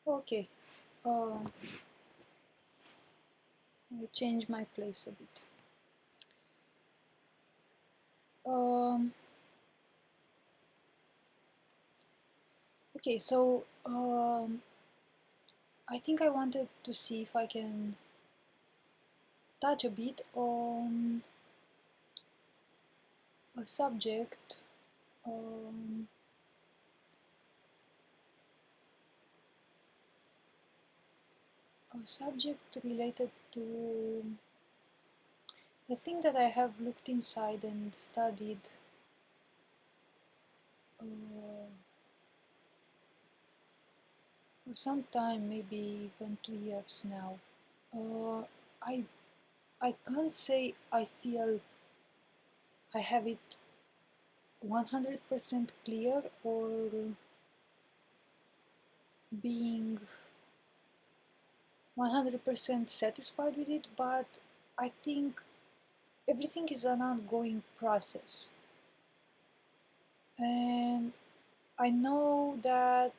Okay, I change my place a bit. Okay, so I think I wanted to see if I can touch a bit on a subject, um, related to a thing that I have looked inside and studied for some time, maybe even 2 years now. Uh, I I can't say I feel I have it 100% clear or being 100% satisfied with it, but I think everything is an ongoing process. And I know that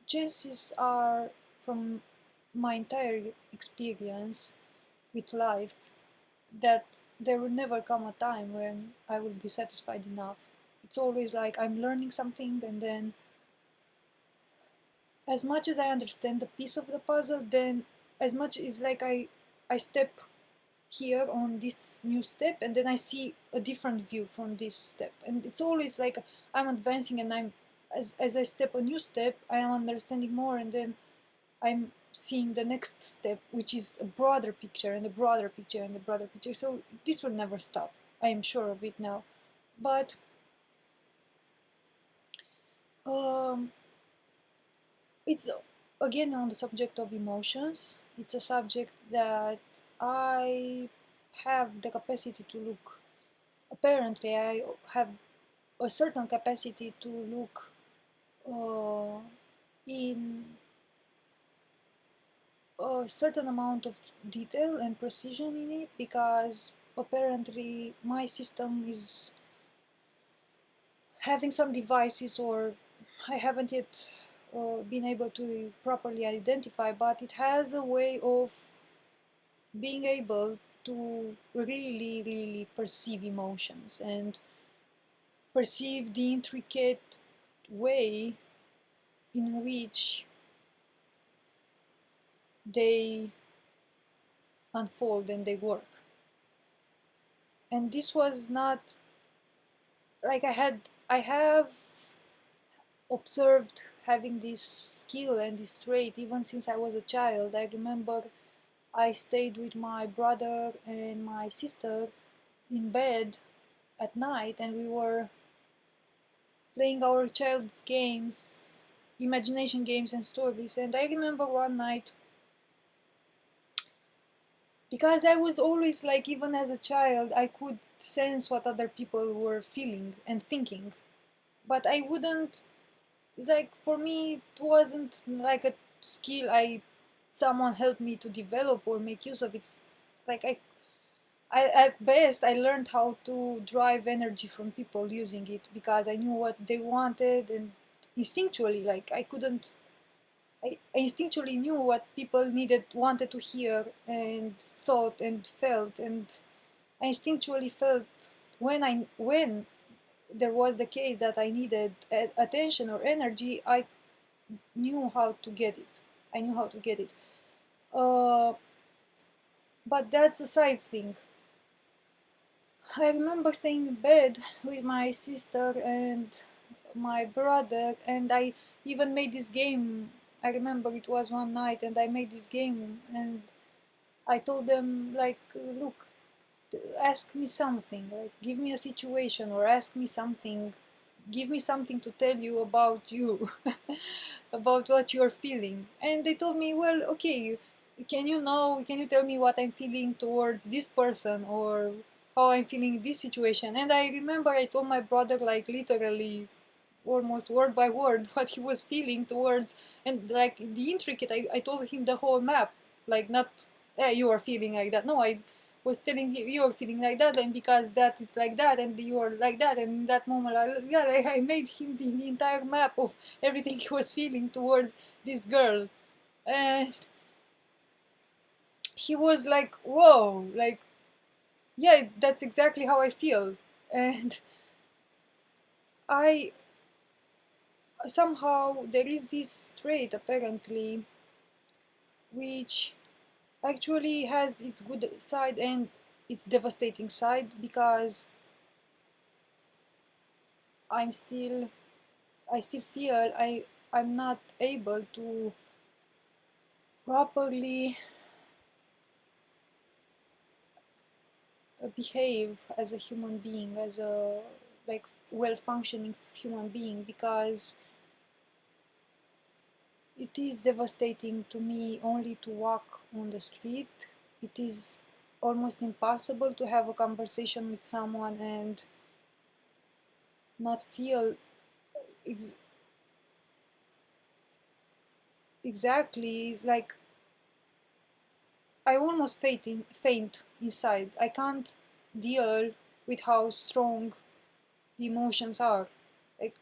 chances are, from my entire experience with life, that there will never come a time when I will be satisfied enough. It's always like I'm learning something, and then as much as I understand the piece of the puzzle, then as much is like I step here on this new step, and then I see a different view from this step, and it's always like I'm advancing, and I'm as I step a new step, I am understanding more, and then I'm seeing the next step, which is a broader picture and a broader picture and a broader picture. So this will never stop. I am sure of it now. But um, it's again on the subject of emotions. It's a subject that I have the capacity to look. Apparently, I have a certain capacity to look in a certain amount of detail and precision in it, because apparently my system is having some devices, or I haven't yet been able to properly identify, but it has a way of being able to really perceive emotions and perceive the intricate way in which they unfold and they work. And this was not like I have observed having this skill and this trait even since I was a child. I remember I stayed with my brother and my sister in bed at night, and we were playing our child's games, imagination games and stories. And I remember one night, because I was always like, even as a child, I could sense what other people were feeling and thinking, but I wouldn't, like, for me it wasn't like a skill someone helped me to develop or make use of it. Like I at best I learned how to drive energy from people using it, because I knew what they wanted, and instinctually, like I instinctually knew what people wanted to hear and thought and felt, and I instinctually felt when there was the case that I needed attention or energy, I knew how to get it. I knew how to get it. Uh, but that's a side thing. I remember staying in bed with my sister and my brother, and I even made this game. I remember it was one night, and I made this game, and I told them, like, look, ask me something, like, give me a situation or ask me something, give me something to tell you about you, about what you're feeling. And they told me, well, okay, can you tell me what I'm feeling towards this person, or how I'm feeling in this situation? And I remember I told my brother, like, literally almost word by word what he was feeling towards, and like the intricate, I told him the whole map, like, not, you are feeling like that. No, was telling him, you're feeling like that, and because that it's like that, and you're like that, and in that moment, I made him the entire map of everything he was feeling towards this girl. And he was like, whoa, like, yeah, that's exactly how I feel. And I somehow, there is this trait apparently which actually has its good side and its devastating side, because I'm still I still feel I'm not able to properly behave as a human being, as a like well-functioning human being, because it is devastating to me only to walk on the street. It is almost impossible to have a conversation with someone and not feel ex- exactly like I almost faint inside. I can't deal with how strong the emotions are. Like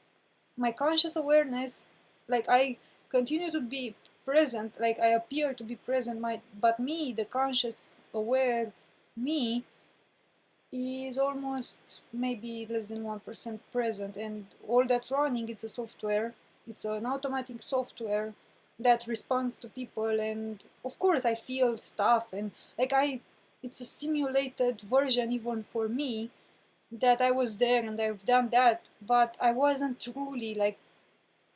my conscious awareness, like I continue to be present, like I appear to be present, but me, the conscious aware me, is almost maybe less than 1% present, and all that's running, it's a software, it's an automatic software that responds to people. And of course I feel stuff, and like it's a simulated version even for me, that I was there and I've done that, but I wasn't truly, like,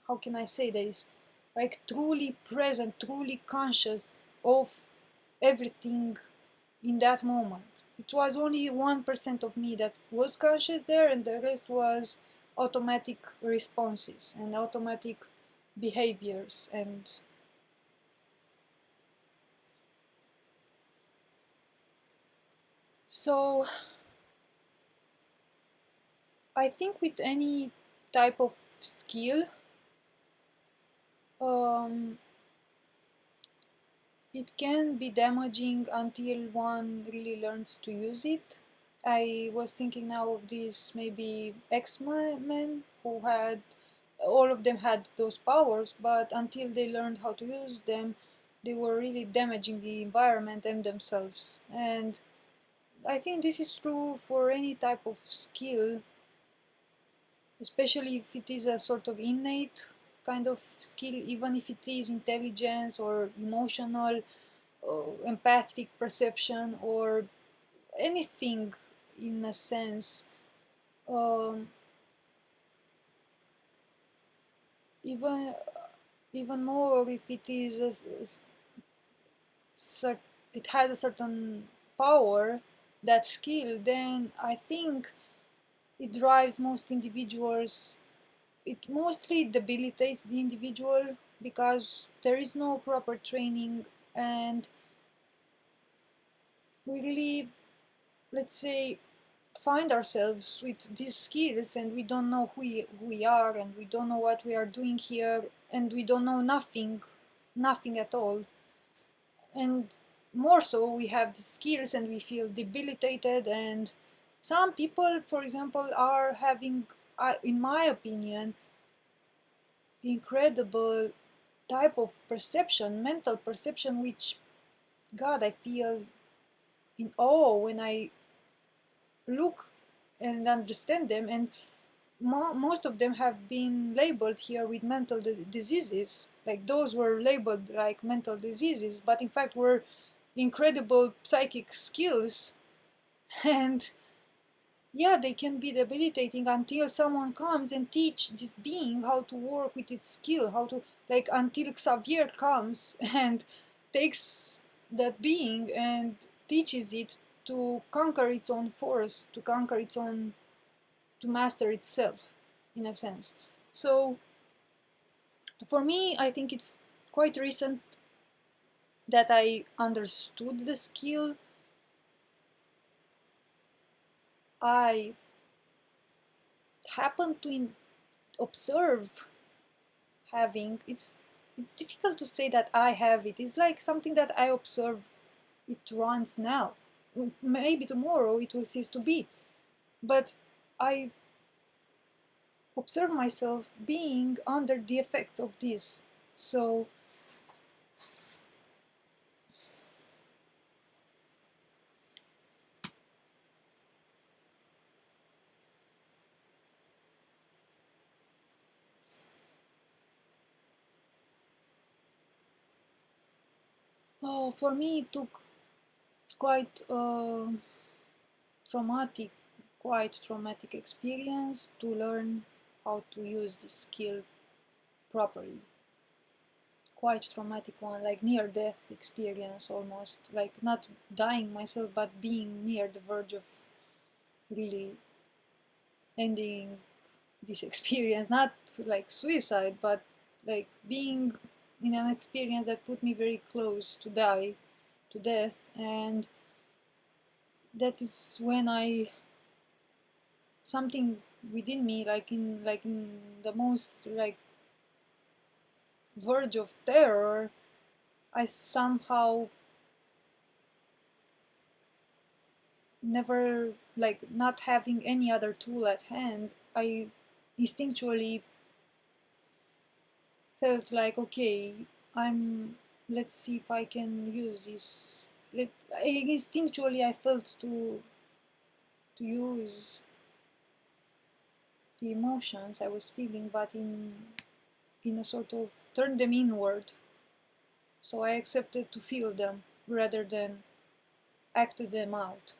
how can I say this, like truly present, truly conscious of everything in that moment. It was only 1% of me that was conscious there, and the rest was automatic responses and automatic behaviors. And so I think with any type of skill, um, it can be damaging until one really learns to use it. I was thinking now of these maybe X-Men who had, all of them had those powers, but until they learned how to use them, they were really damaging the environment and themselves. And I think this is true for any type of skill, especially if it is a sort of innate kind of skill, even if it is intelligence or emotional, empathic perception, or anything in a sense. Um, even even more if it is it has a certain power, that skill, then I think it drives most individuals, it mostly debilitates the individual, because there is no proper training, and we really, let's say, find ourselves with these skills, and we don't know who we are, and we don't know what we are doing here, and we don't know nothing at all. And more so, we have the skills and we feel debilitated. And some people, for example, are having, in my opinion, incredible type of perception, mental perception, which, God, I feel in awe when I look and understand them. And most of them have been labeled here with mental diseases. Like those were labeled like mental diseases, but in fact were incredible psychic skills. And yeah, they can be debilitating until someone comes and teach this being how to work with its skill, how to, like, until Xavier comes and takes that being and teaches it to conquer its own force, to conquer its own, to master itself, in a sense. So for me, I think it's quite recent that I understood the skill. I happened to observe having, it's difficult to say that I have it. It's like something that I observe, it runs now. maybe tomorrow it will cease to be. But I observe myself being under the effects of this. So for me it took quite traumatic, quite traumatic experience to learn how to use this skill properly. Quite traumatic one, like near death experience almost, like not dying myself, but being near the verge of really ending this experience, not like suicide, but like being in an experience that put me very close to die, to death. And that is when I, something within me, like in the most like verge of terror, I somehow never, like not having any other tool at hand, I instinctually felt like, okay, I'm, let's see if I can use this. Instinctually I felt to use the emotions I was feeling, but in a sort of turn them inward. So I accepted to feel them rather than acted them out.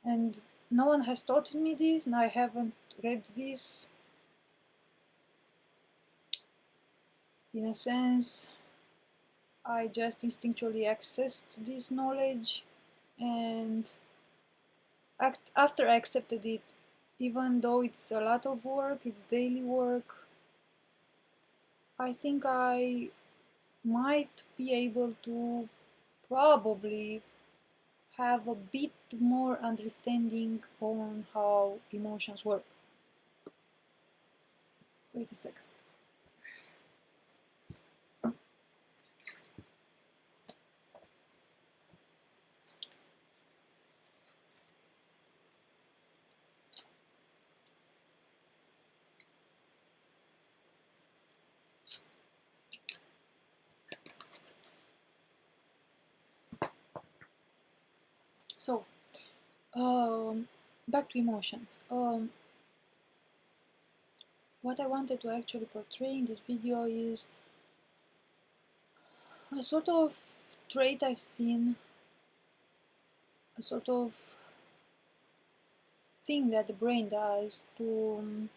And no one has taught me this, and I haven't read this. In a sense, I just instinctually accessed this knowledge, and after I accepted it, even though it's a lot of work, it's daily work, I think I might be able to probably have a bit more understanding on how emotions work. Wait a second. So, back to emotions. What I wanted to actually portray in this video is a sort of trait I've seen, a sort of thing that the brain does to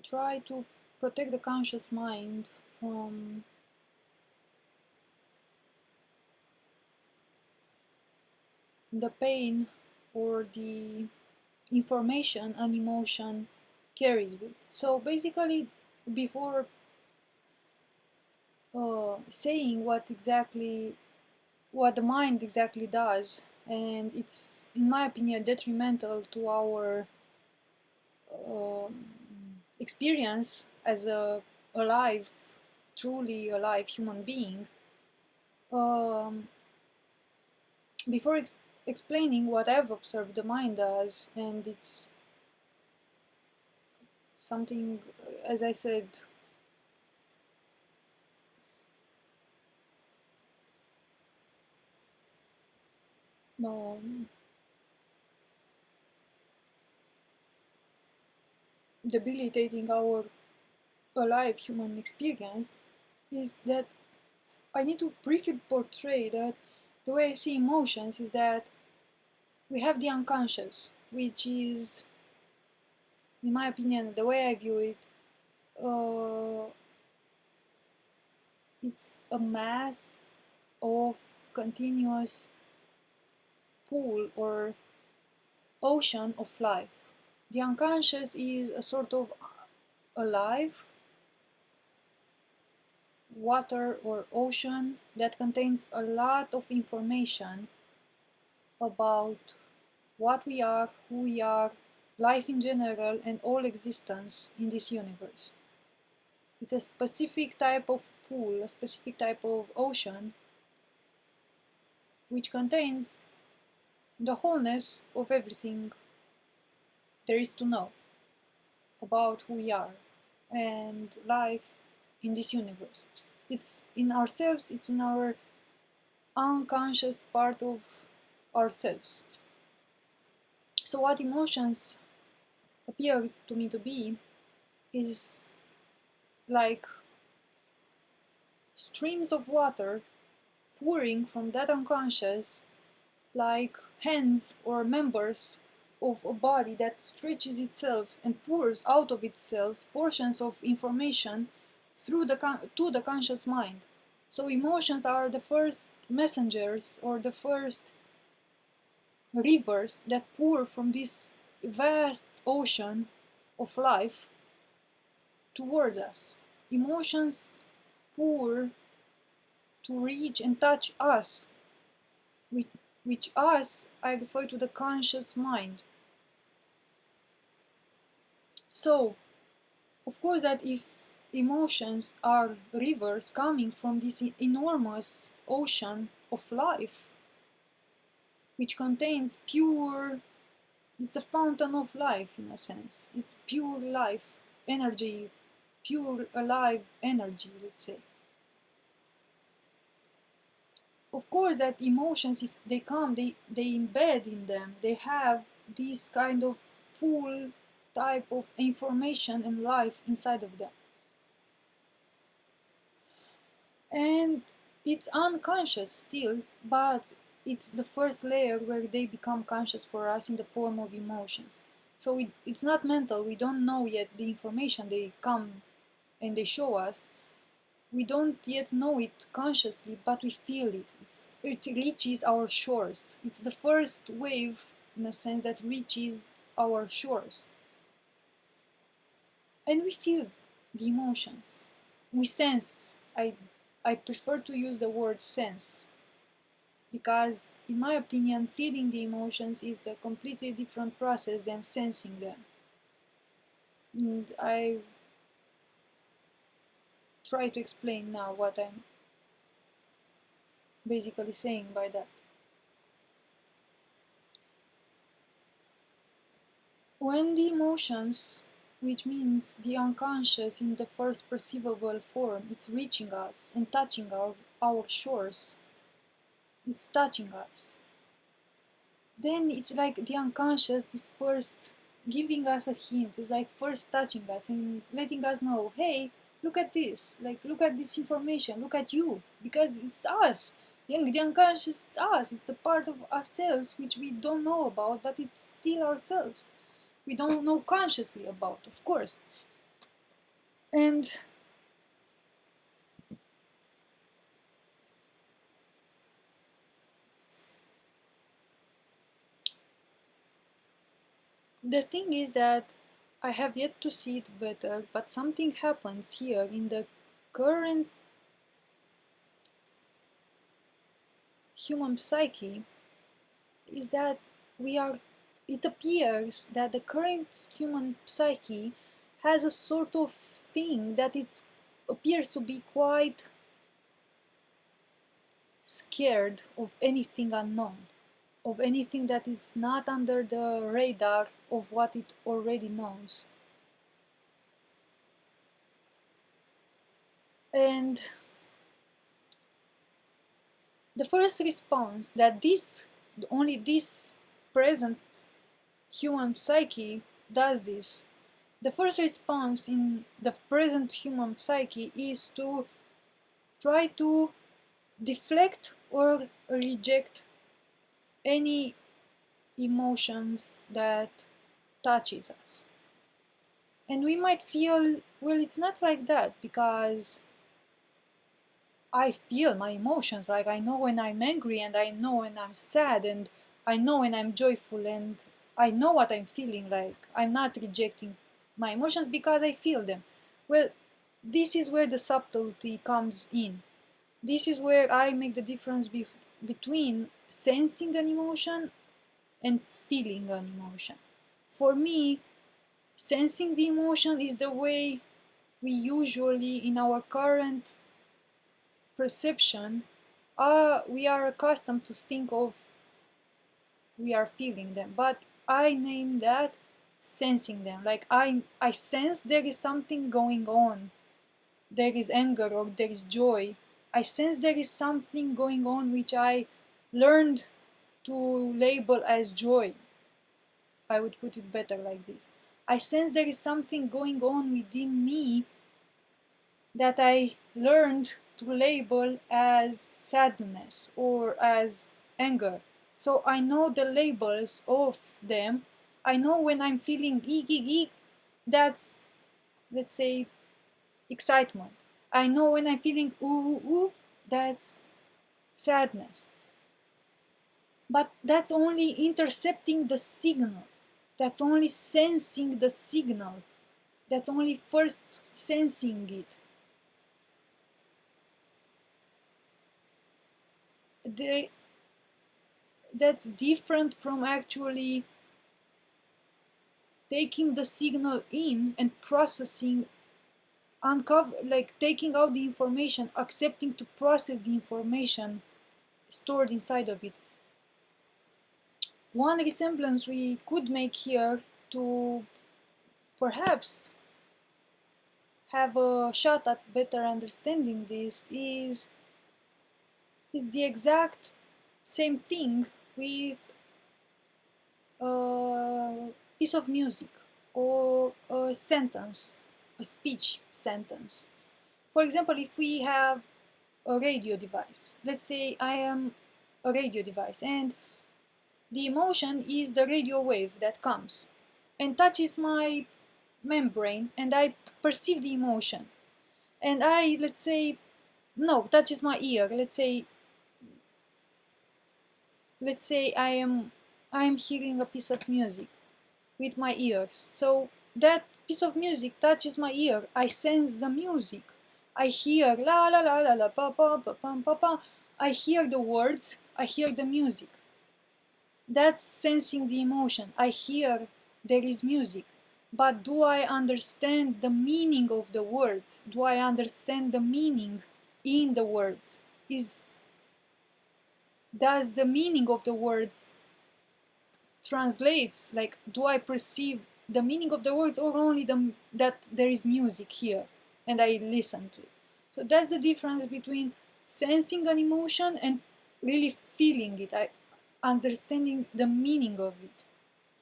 try to protect the conscious mind from the pain or the information an emotion carries with. So basically, before saying what the mind exactly does, and it's, in my opinion, detrimental to our um, experience as a alive, truly alive human being. Um, before explaining what I've observed the mind does, and it's something, as I said, um, debilitating our alive human experience, is that I need to briefly portray that the way I see emotions is that we have the unconscious, which is, in my opinion, the way I view it, uh, it's a mass of continuous pool or ocean of life. The unconscious is a sort of alive water or ocean that contains a lot of information about what we are, who we are, life in general, and all existence in this universe. It's a specific type of pool, a specific type of ocean, which contains the wholeness of everything there is to know about who we are and life in this universe. It's in ourselves, it's in our unconscious part of ourselves. So what emotions appear to me to be is like streams of water pouring from that unconscious, like hands or members of a body that stretches itself and pours out of itself portions of information through to the conscious mind. So emotions are the first messengers or the first rivers that pour from this vast ocean of life towards us. Emotions pour to reach and touch us, which us I refer to the conscious mind. So, of course, that if emotions are rivers coming from this enormous ocean of life, which contains pure, it's a fountain of life in a sense. It's pure life, energy, pure alive energy, let's say. Of course that emotions, if they come, they embed in them, they have this kind of full type of information and life inside of them. And it's unconscious still, but it's the first layer where they become conscious for us in the form of emotions. So it's not mental, we don't know yet the information they come and they show us. We don't yet know it consciously, but we feel it. It reaches our shores. It's the first wave, in a sense, that reaches our shores. And we feel the emotions. We sense. I prefer to use the word sense, because in my opinion, feeling the emotions is a completely different process than sensing them. And I try to explain now what I'm basically saying by that. When the emotions, which means the unconscious in the first perceivable form, it's reaching us and touching our shores, it's touching us, then it's like the unconscious is first giving us a hint, it's like first touching us and letting us know, hey, look at this, like look at this information, look at you, because it's us. The unconscious is us, it's the part of ourselves which we don't know about, but it's still ourselves. We don't know consciously about, of course. And the thing is that I have yet to see it better, but something happens here in the current human psyche, is that it appears that the current human psyche has a sort of thing that appears to be quite scared of anything unknown, of anything that is not under the radar of what it already knows. And the first response that only this present human psyche does this, the first response in the present human psyche is to try to deflect or reject any emotions that touches us. And we might feel, well, it's not like that, because I feel my emotions, like I know when I'm angry and I know when I'm sad and I know when I'm joyful and I know what I'm feeling like. I'm not rejecting my emotions because I feel them. Well, this is where the subtlety comes in. This is where I make the difference between sensing an emotion and feeling an emotion. For me, sensing the emotion is the way we usually, in our current perception, we are accustomed to think of we are feeling them, but I name that sensing them. Like I sense there is something going on. There is anger or there is joy. I sense there is something going on which I learned to label as joy. I would put it better like this. I sense there is something going on within me that I learned to label as sadness or as anger. So I know the labels of them. I know when I'm feeling eek, that's, let's say, excitement. I know when I'm feeling ooh, that's sadness. But that's only intercepting the signal. That's only sensing the signal. That's only first sensing it. The, that's different from actually taking the signal in and processing, like taking out the information, accepting to process the information stored inside of it. One resemblance we could make here to perhaps have a shot at better understanding this is the exact same thing with a piece of music or a sentence, a speech sentence. For example, if we have a radio device, let's say I am a radio device and the emotion is the radio wave that comes and touches my membrane and I perceive the emotion. And I, let's say, no, touches my ear. Let's say I am hearing a piece of music with my ears. So that piece of music touches my ear. I sense the music. I hear la la la la la pa pa pa pa pa pa. I hear the words. I hear the music. That's sensing the emotion. I hear there is music. But do I understand the meaning of the words? Do I understand the meaning in the words? Does the meaning of the words translates, like, do I perceive the meaning of the words or only that there is music here and I listen to it? So that's the difference between sensing an emotion and really feeling it, understanding the meaning of it,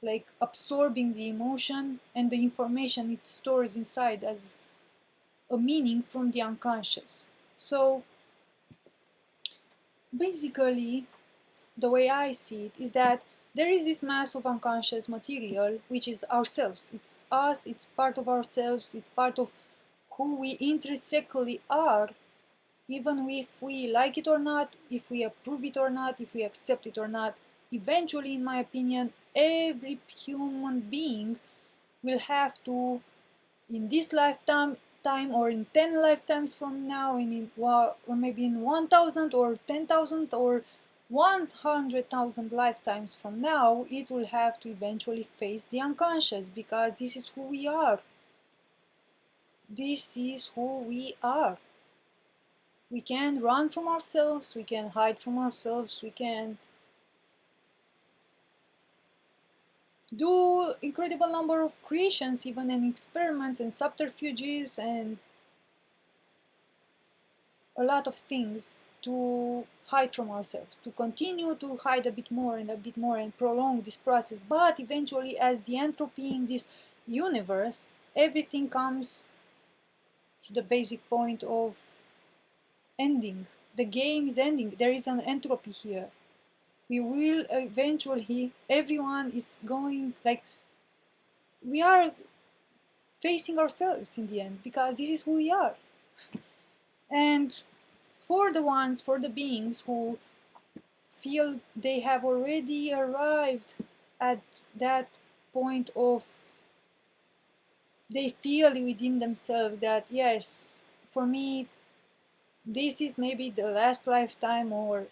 like absorbing the emotion and the information it stores inside as a meaning from the unconscious. So basically, the way I see it is that there is this mass of unconscious material which is ourselves. It's us, it's part of ourselves, it's part of who we intrinsically are, even if we like it or not, if we approve it or not, if we accept it or not. Eventually, in my opinion, every human being will have to, in this lifetime, or in 10 lifetimes from now, or maybe in 1,000 or 10,000 or 100,000 lifetimes from now, it will have to eventually face the unconscious, because this is who we are. This is who we are. We can run from ourselves, we can hide from ourselves, we can do incredible number of creations, even in experiments and subterfuges and a lot of things to hide from ourselves, to continue to hide a bit more and prolong this process. But eventually, as the entropy in this universe, everything comes to the basic point of ending. The game is ending. There is an entropy here. We will eventually, everyone is going, like, we are facing ourselves in the end, because this is who we are. And for the beings who feel they have already arrived at that point of, they feel within themselves that, yes, for me, this is maybe the last lifetime, or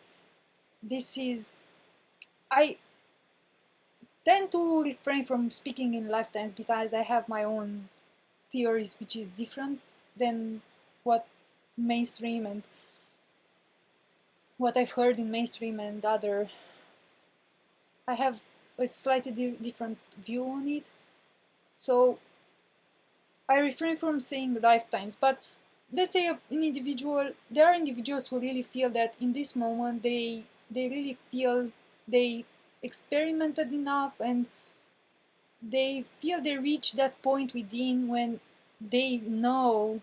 this is, I tend to refrain from speaking in lifetimes because I have my own theories which is different than what mainstream and what I've heard in mainstream and other. I have a slightly different view on it. So I refrain from saying lifetimes, but let's say an individual, there are individuals who really feel that in this moment they really feel they experimented enough, and they feel they reach that point within when they know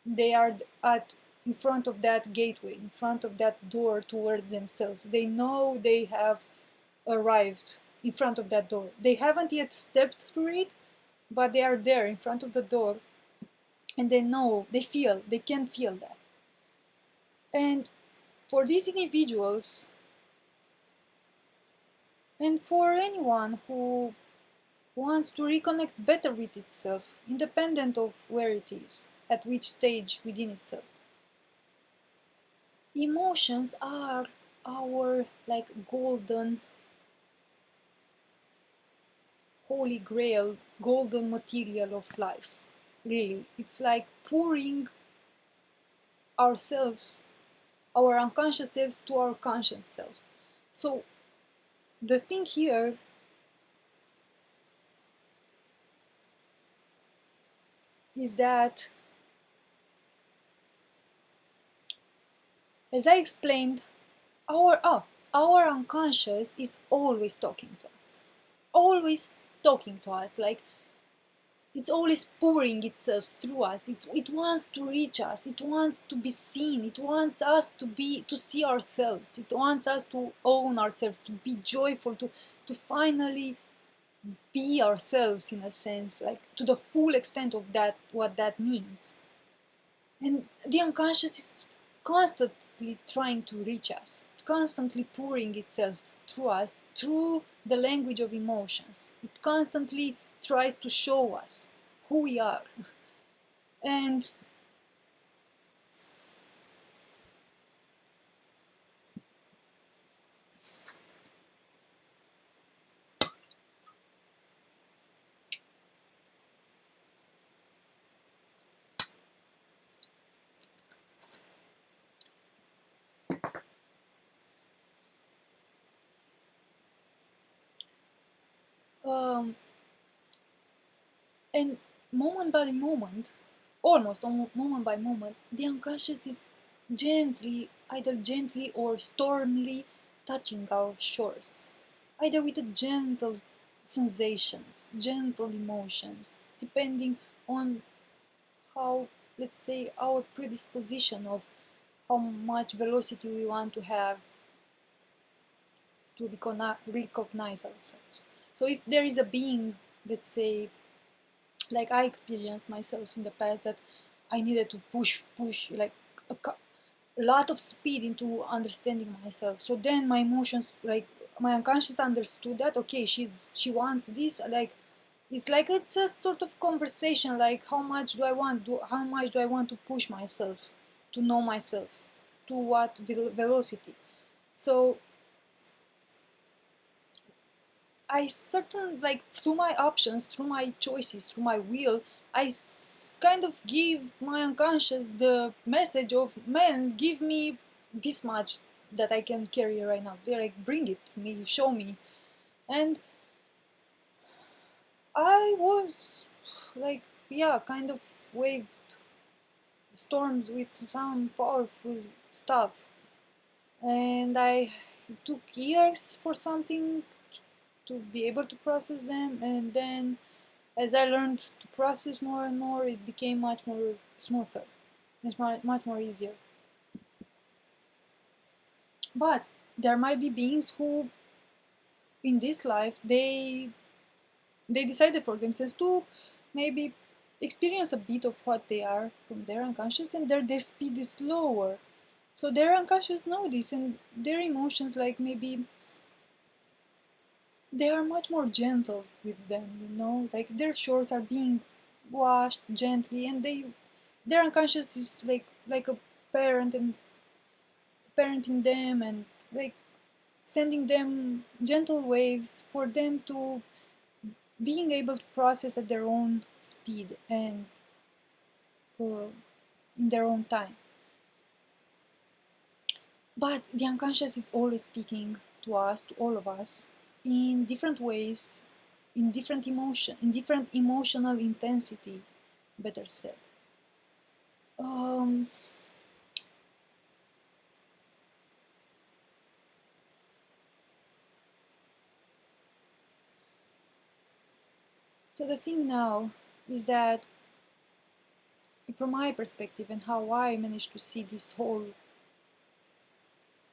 they are at in front of that gateway, in front of that door towards themselves. They know they have arrived in front of that door. They haven't yet stepped through it, but they are there in front of the door, and they know, they can feel that. And for these individuals, and for anyone who wants to reconnect better with itself, independent of where it is, at which stage within itself, emotions are our like golden holy grail, golden material of life. Really, it's like pouring ourselves, our unconscious selves, to our conscious self. So the thing here is that, as I explained, our unconscious is always talking to us, always talking to us. Like, it's always pouring itself through us. It wants to reach us. It wants to be seen. It wants us to see ourselves. It wants us to own ourselves, to be joyful, to finally be ourselves, in a sense, like to the full extent of that, what that means. And the unconscious is constantly trying to reach us, constantly pouring itself through us, through the language of emotions. It constantly tries to show us who we are. And um, and moment by moment, almost moment by moment, the unconscious is either gently or stormily touching our shores, either with a gentle sensations, gentle emotions, depending on how, let's say, our predisposition of how much velocity we want to have to recognize ourselves. So if there is a being, let's say, like I experienced myself in the past, that I needed to push like a lot of speed into understanding myself. So then my emotions, like my unconscious understood that, okay, she wants this, like it's like it's a sort of conversation, like how much do I want, how much do I want to push myself, to know myself, to what velocity. So I certain, like through my options, through my choices, through my will, I kind of give my unconscious the message of, man, give me this much that I can carry right now. They're like, bring it to me, show me. And I was like, yeah, kind of waved, stormed with some powerful stuff. And I took years for something to be able to process them, and then as I learned to process more and more, it became much more smoother. It's much more easier. But there might be beings who, in this life, they decided for themselves to maybe experience a bit of what they are from their unconscious, and their speed is lower. So their unconscious know this, and their emotions, like maybe they are much more gentle with them, like their shores are being washed gently, and their unconscious is like a parent, and parenting them, and like sending them gentle waves for them to being able to process at their own speed, and in their own time. But the unconscious is always speaking to us, to all of us, in different ways, in different emotional intensity, better said. Um, so the thing now is that, from my perspective and how I managed to see this whole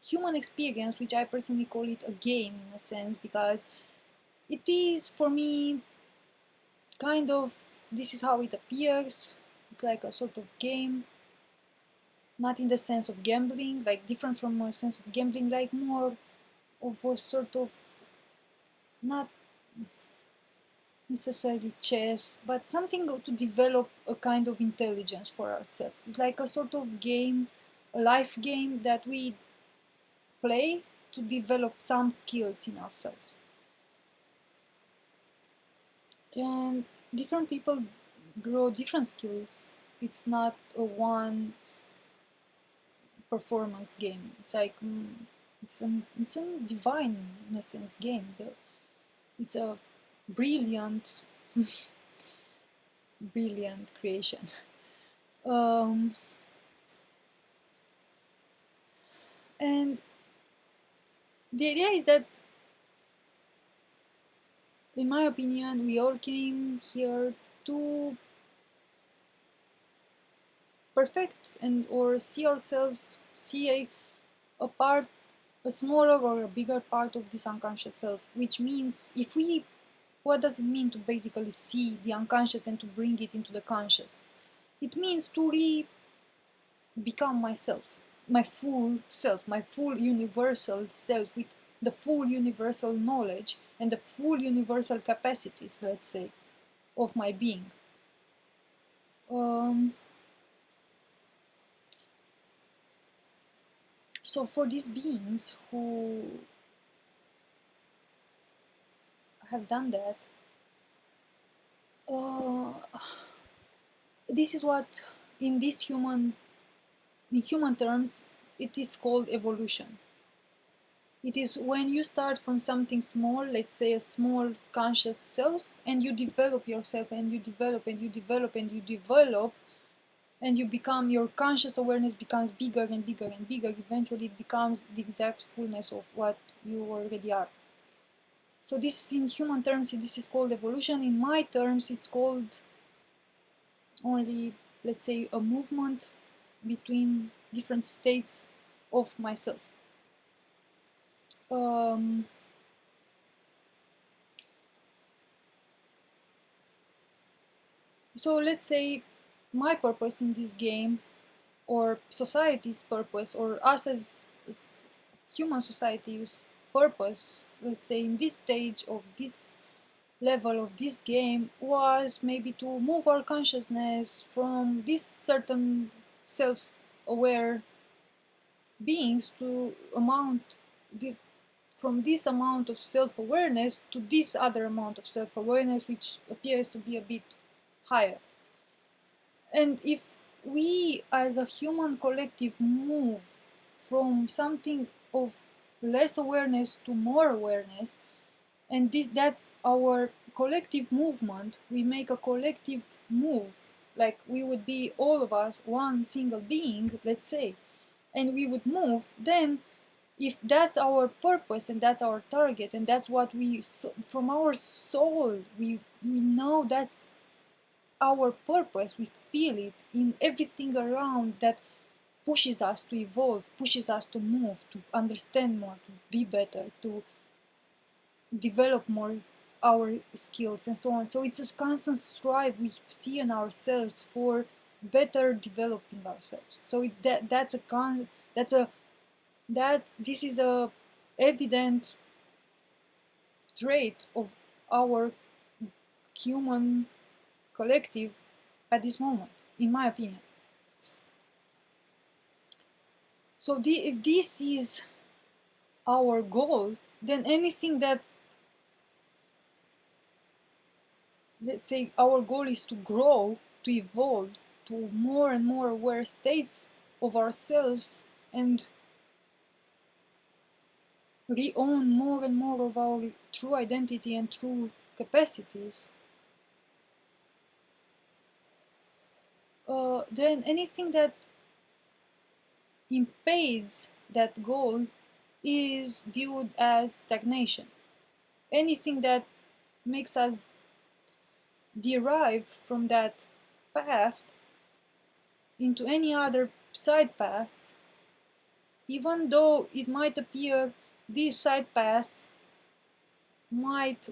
human experience, which I personally call it a game in a sense, because it is for me kind of, this is how it appears. It's like a sort of game, not in the sense of gambling, like different from a sense of gambling, like more of a sort of, not necessarily chess, but something to develop a kind of intelligence for ourselves. It's like a sort of game, a life game that we play to develop some skills in ourselves. And different people grow different skills. It's not a one performance game. It's like it's a divine, in a sense, game. It's a brilliant, brilliant creation. And the idea is that, in my opinion, we all came here to perfect and or see ourselves, see a part, a smaller or a bigger part of this unconscious self. Which means, if we, what does it mean to basically see the unconscious and to bring it into the conscious? It means to really become myself, my full self, my full universal self, with the full universal knowledge and the full universal capacities, let's say, of my being. So for these beings who have done that, this is what, in human terms, it is called evolution. It is when you start from something small, let's say a small conscious self, and you develop yourself, and you develop, and you develop, and you develop, and you become, your conscious awareness becomes bigger and bigger and bigger. Eventually it becomes the exact fullness of what you already are. So this, in human terms, this is called evolution. In my terms, it's called only, let's say, a movement between different states of myself. So let's say my purpose in this game, or society's purpose, or us as human society's purpose, let's say in this stage of this level of this game, was maybe to move our consciousness from this certain self-aware beings to from this amount of self-awareness to this other amount of self-awareness, which appears to be a bit higher. And if we as a human collective move from something of less awareness to more awareness, and that's our collective movement, we make a collective move, like we would be all of us one single being, let's say, and we would move, then if that's our purpose and that's our target and that's what we, from our soul, we know that's our purpose, we feel it in everything around that pushes us to evolve, pushes us to move, to understand more, to be better, to develop more our skills and so on. So it's a constant strive we see in ourselves for better developing ourselves. So this is a evident trait of our human collective at this moment, in my opinion. So if this is our goal, then anything that, let's say, our goal is to grow, to evolve, to more and more aware states of ourselves and re-own more and more of our true identity and true capacities, then anything that impedes that goal is viewed as stagnation. Anything that makes us derive from that path into any other side paths, even though it might appear these side paths might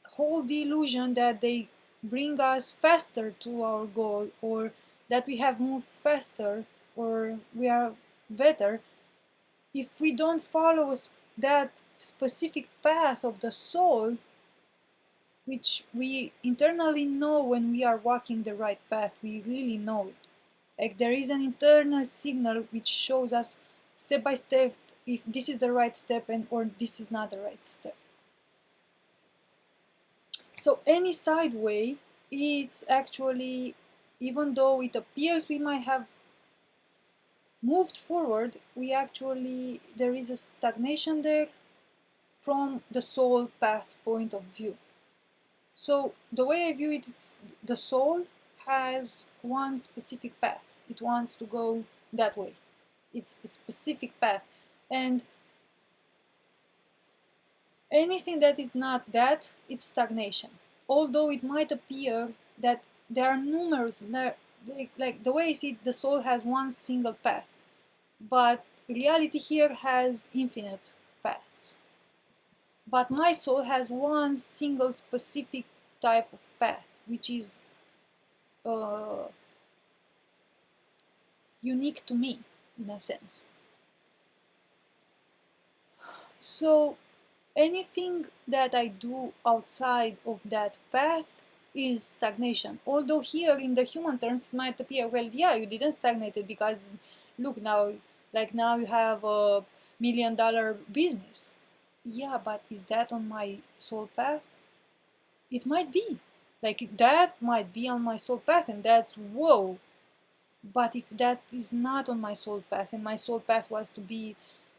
hold the illusion that they bring us faster to our goal, or that we have moved faster, or we are better, if we don't follow that specific path of the soul, which we internally know when we are walking the right path, we really know it. Like there is an internal signal which shows us step by step if this is the right step and or this is not the right step. So any side way, it's actually, even though it appears we might have moved forward, we actually, there is a stagnation there from the soul path point of view. So the way I view it, it's the soul has one specific path. It wants to go that way. It's a specific path. And anything that is not that, it's stagnation. Although it might appear that there are numerous, like the way I see it, the soul has one single path. But reality here has infinite paths. But my soul has one single specific type of path, which is unique to me, in a sense. So anything that I do outside of that path is stagnation. Although here in the human terms it might appear, well, yeah, you didn't stagnate it because look now, like now you have a $1 million business. Yeah, but is that on my soul path? It might be. Like that might be on my soul path, and that's whoa. But if that is not on my soul path, and my soul path was to be,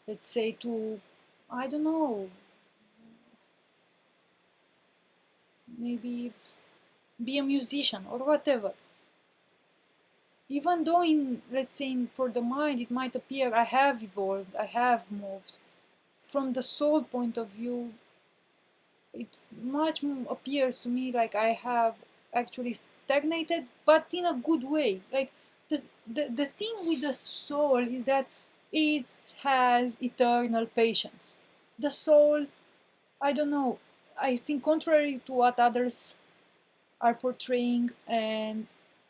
let's say, to, I don't know, maybe be a musician or whatever. Even though in, let's say, for the mind, it might appear I have evolved, I have moved. From the soul point of view, it much appears to me like I have actually stagnated, but in a good way. Like this, the thing with the soul is that it has eternal patience. The soul, I don't know, I think contrary to what others are portraying, and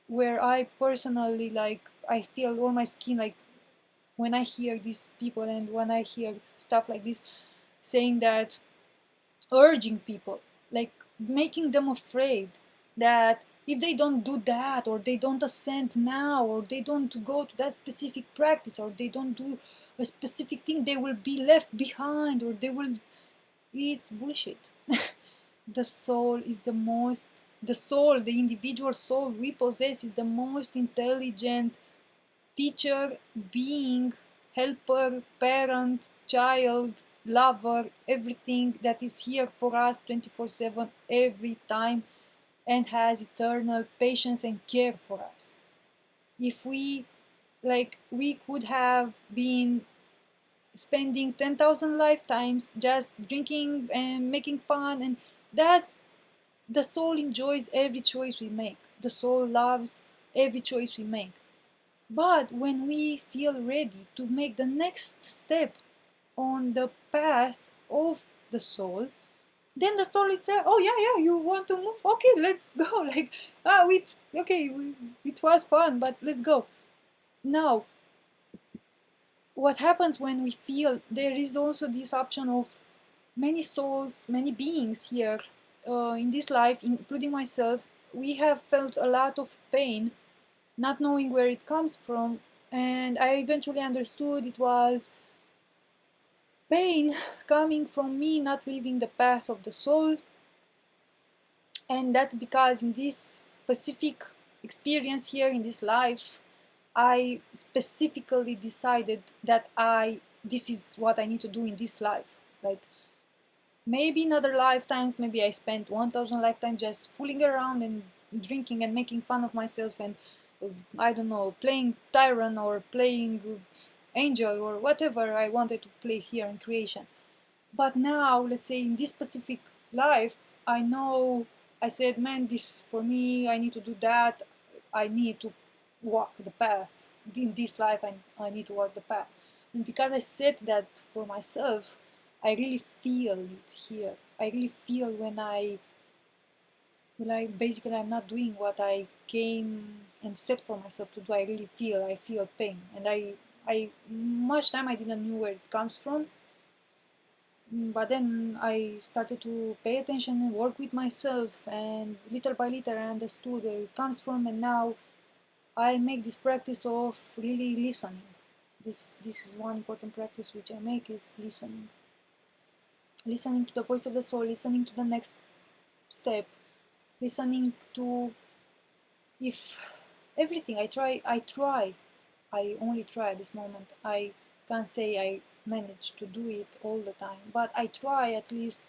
where I personally, like, I feel on my skin, like when I hear these people and when I hear stuff like this saying that, urging people, like making them afraid that if they don't do that, or they don't ascend now, or they don't go to that specific practice, or they don't do a specific thing, they will be left behind, or they will, it's bullshit. The soul is the most, the soul, the individual soul we possess is the most intelligent teacher, being, helper, parent, child, lover, everything that is here for us 24/7 every time, and has eternal patience and care for us. If we, like, we could have been spending 10,000 lifetimes just drinking and making fun, and that's, the soul enjoys every choice we make. The soul loves every choice we make. But when we feel ready to make the next step on the path of the soul, then the soul is saying, oh yeah, you want to move? Okay, let's go. Like, it was fun, but let's go. Now, what happens when we feel, there is also this option of many souls, many beings here in this life, including myself, we have felt a lot of pain, not knowing where it comes from, and I eventually understood it was pain coming from me not leaving the path of the soul. And that's because in this specific experience here in this life, I specifically decided that this is what I need to do in this life. Like, maybe in other lifetimes, maybe I spent 1,000 lifetimes just fooling around and drinking and making fun of myself and I don't know, playing Tyrant or playing Angel or whatever I wanted to play here in creation. But now, let's say in this specific life, I know I said, man, this for me, I need to do that. I need to walk the path. In this life, I need to walk the path. And because I said that for myself, I really feel it here. I really feel when basically I'm not doing what I came and set for myself to do. I feel pain. And I much time I didn't know where it comes from. But then I started to pay attention and work with myself, and little by little I understood where it comes from, and now I make this practice of really listening. This is one important practice which I make, is listening. Listening to the voice of the soul, listening to the next step, listening to if everything I only try at this moment. I can't say I manage to do it all the time, but I try at least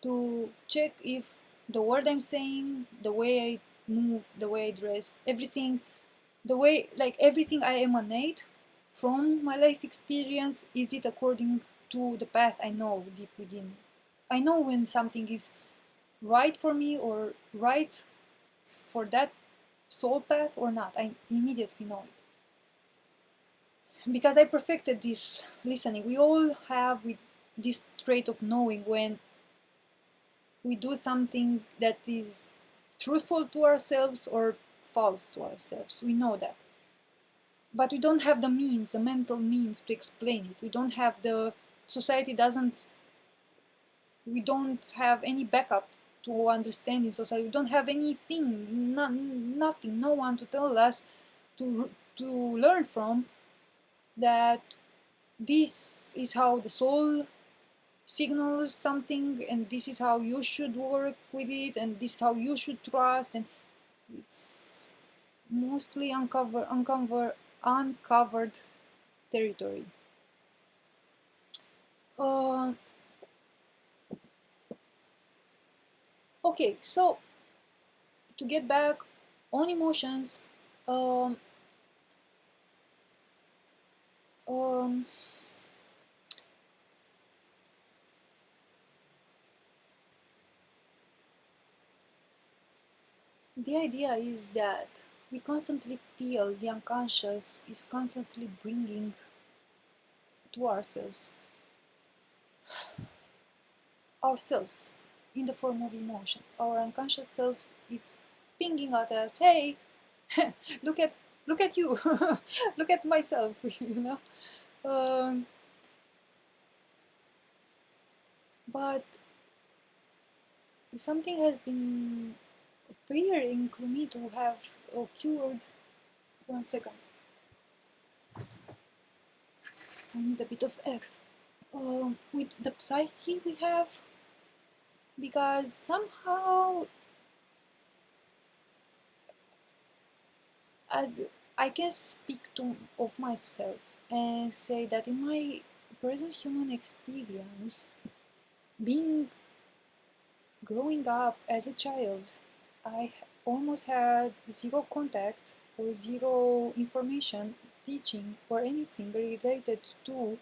to check if the word I'm saying, the way I move, the way I dress, everything, the way, like everything I emanate from my life experience, is it according to the path I know deep within. I know when something is right for me or right for that soul path or not. I immediately know it. Because I perfected this listening. We all have this trait of knowing when we do something that is truthful to ourselves or false to ourselves. We know that. But we don't have the means, the mental means to explain it. We don't have we don't have any backup to understanding society. We don't have anything, nothing, no one to tell us to learn from, that this is how the soul signals something, and this is how you should work with it, and this is how you should trust. And it's mostly uncovered territory. Okay, so to get back on emotions, um, um, the idea is that we constantly feel the unconscious is constantly bringing to ourselves in the form of emotions. Our unconscious self is pinging at us, hey, look at you, look at myself, but something has been appearing to me to have occurred. 1 second, I need a bit of air. With the psyche we have, because somehow I can speak of myself and say that in my present human experience, growing up as a child, I almost had zero contact or zero information, teaching, or anything related to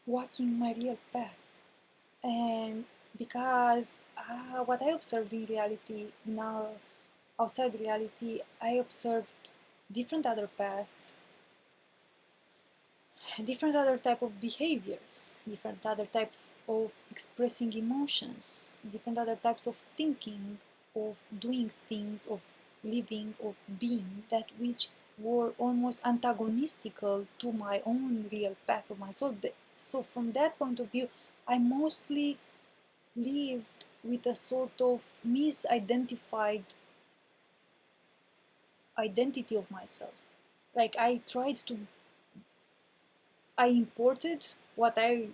walking my real path. And because what I observed in reality, outside reality, I observed different other paths, different other type of behaviors, different other types of expressing emotions, different other types of thinking, of doing things, of living, of being, that which were almost antagonistical to my own real path of my soul. So from that point of view, I mostly lived with a sort of misidentified identity of myself. Like I imported what I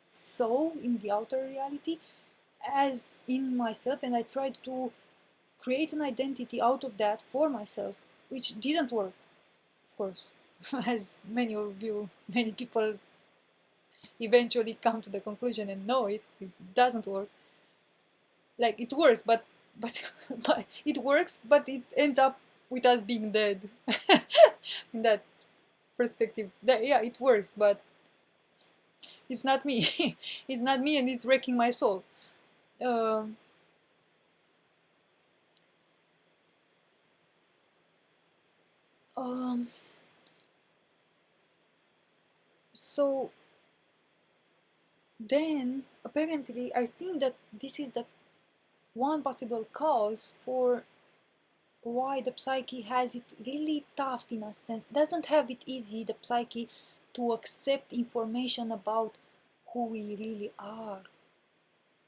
saw in the outer reality as in myself, and I tried to create an identity out of that for myself, which didn't work, of course. As many people eventually come to the conclusion and know it doesn't work. Like, it works, but but it works, but it ends up with us being dead. In that perspective, that, yeah, it works, but it's not me. It's not me, and it's wrecking my soul. Um, um, so then, apparently, I think that this is the one possible cause for why the psyche has it really tough, in a sense, doesn't have it easy, the psyche, to accept information about who we really are.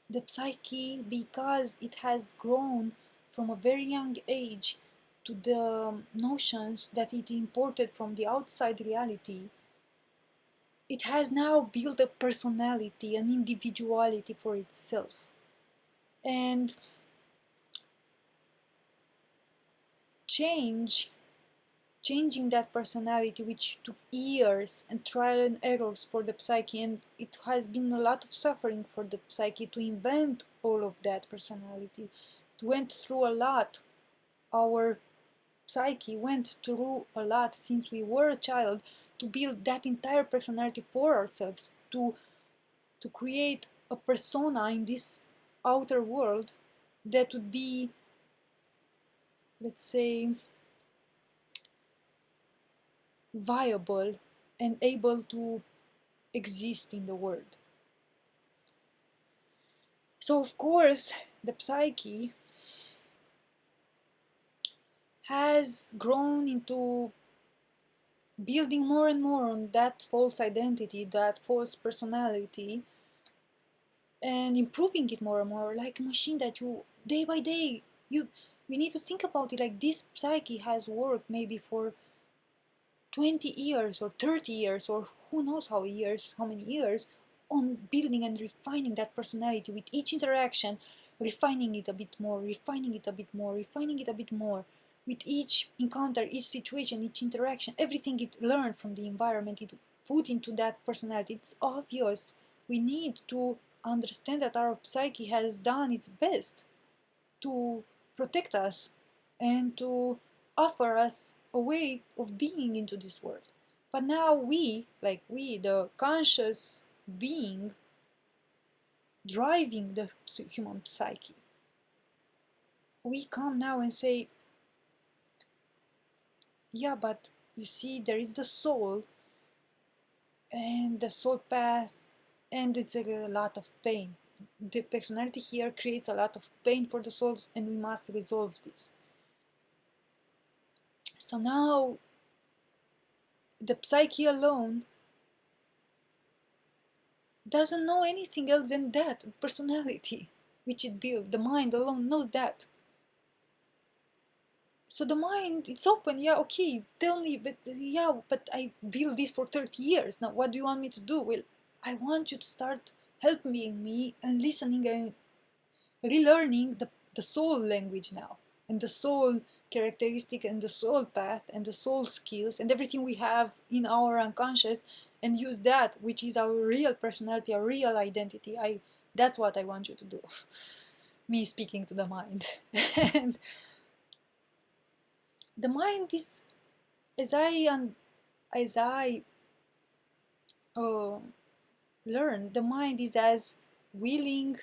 The psyche, because it has grown from a very young age to the notions that it imported from the outside reality, it has now built a personality, an individuality for itself. And changing that personality, which took years and trial and errors for the psyche, and it has been a lot of suffering for the psyche to invent all of that personality. It went through a lot. Our psyche went through a lot since we were a child to build that entire personality for ourselves, to create a persona in this outer world that would be, let's say, viable and able to exist in the world. So, of course, the psyche has grown into building more and more on that false identity, that false personality, and improving it more and more, like a machine that you, day by day, we need to think about it like this psyche has worked maybe for 20 years or 30 years or who knows how many years, on building and refining that personality with each interaction, refining it a bit more, refining it a bit more, refining it a bit more. With each encounter, each situation, each interaction, everything it learned from the environment, it put into that personality. It's obvious. We need to understand that our psyche has done its best to protect us and to offer us a way of being into this world. But now we, the conscious being driving the human psyche, we come now and say, yeah, but you see, there is the soul and the soul path, and it's a lot of pain. The personality here creates a lot of pain for the souls, and we must resolve this. So now the psyche alone doesn't know anything else than that personality which it built. The mind alone knows that. So the mind, it's open. Yeah, okay, tell me, but I built this for 30 years. Now what do you want me to do? Well, I want you to start helping me and listening and relearning the soul language now, and the soul characteristic, and the soul path, and the soul skills, and everything we have in our unconscious, and use that, which is our real personality, our real identity. That's what I want you to do. Me speaking to the mind. And the mind is, as I learn, the mind is as willing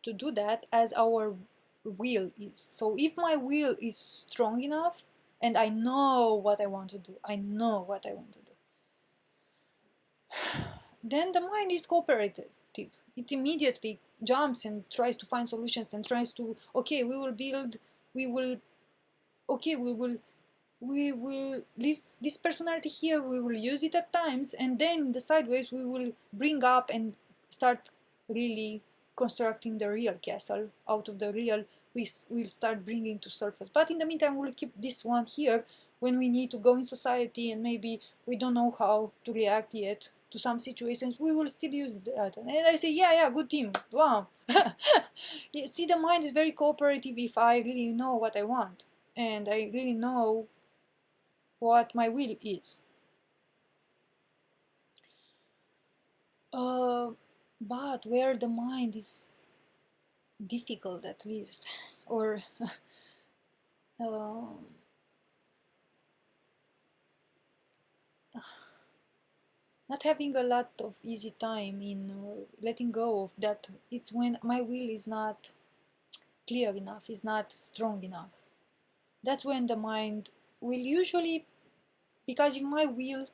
to do that as our will is. So if my will is strong enough, and I know what I want to do, then the mind is cooperative. It immediately jumps and tries to find solutions and tries to, okay, we will leave this personality here, we will use it at times, and then in the sideways we will bring up and start really constructing the real castle out of the real. We'll start bringing to surface, but in the meantime we'll keep this one here when we need to go in society, and maybe we don't know how to react yet to some situations, we will still use that. And I say, yeah, good team, wow. You see, the mind is very cooperative if I really know what I want and I really know what my will is. But where the mind is difficult, at least, or uh, not having a lot of easy time in letting go of that, it's when my will is not clear enough, is not strong enough. That's when the mind will usually, because if my will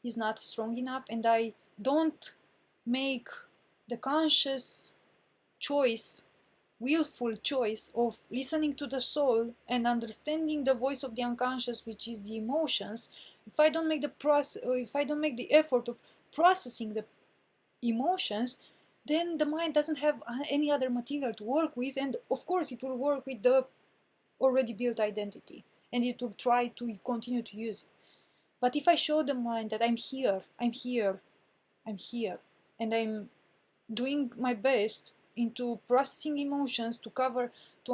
is not strong enough and I don't make the conscious choice, willful choice of listening to the soul and understanding the voice of the unconscious, which is the emotions, if I don't make the process, or if I don't make the effort of processing the emotions, then the mind doesn't have any other material to work with, and of course it will work with the already built identity, and it will try to continue to use it. But if I show the mind that I'm here, and I'm doing my best into processing emotions to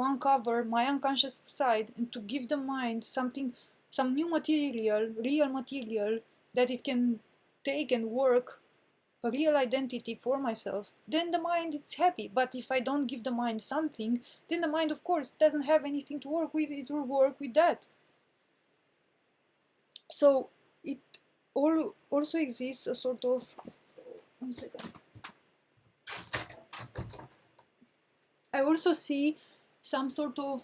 uncover my unconscious side, and to give the mind something, some new material, real material, that it can take and work a real identity for myself, then the mind is happy. But if I don't give the mind something, then the mind, of course, doesn't have anything to work with. It will work with that. So it also exists a sort of, 1 second, I also see some sort of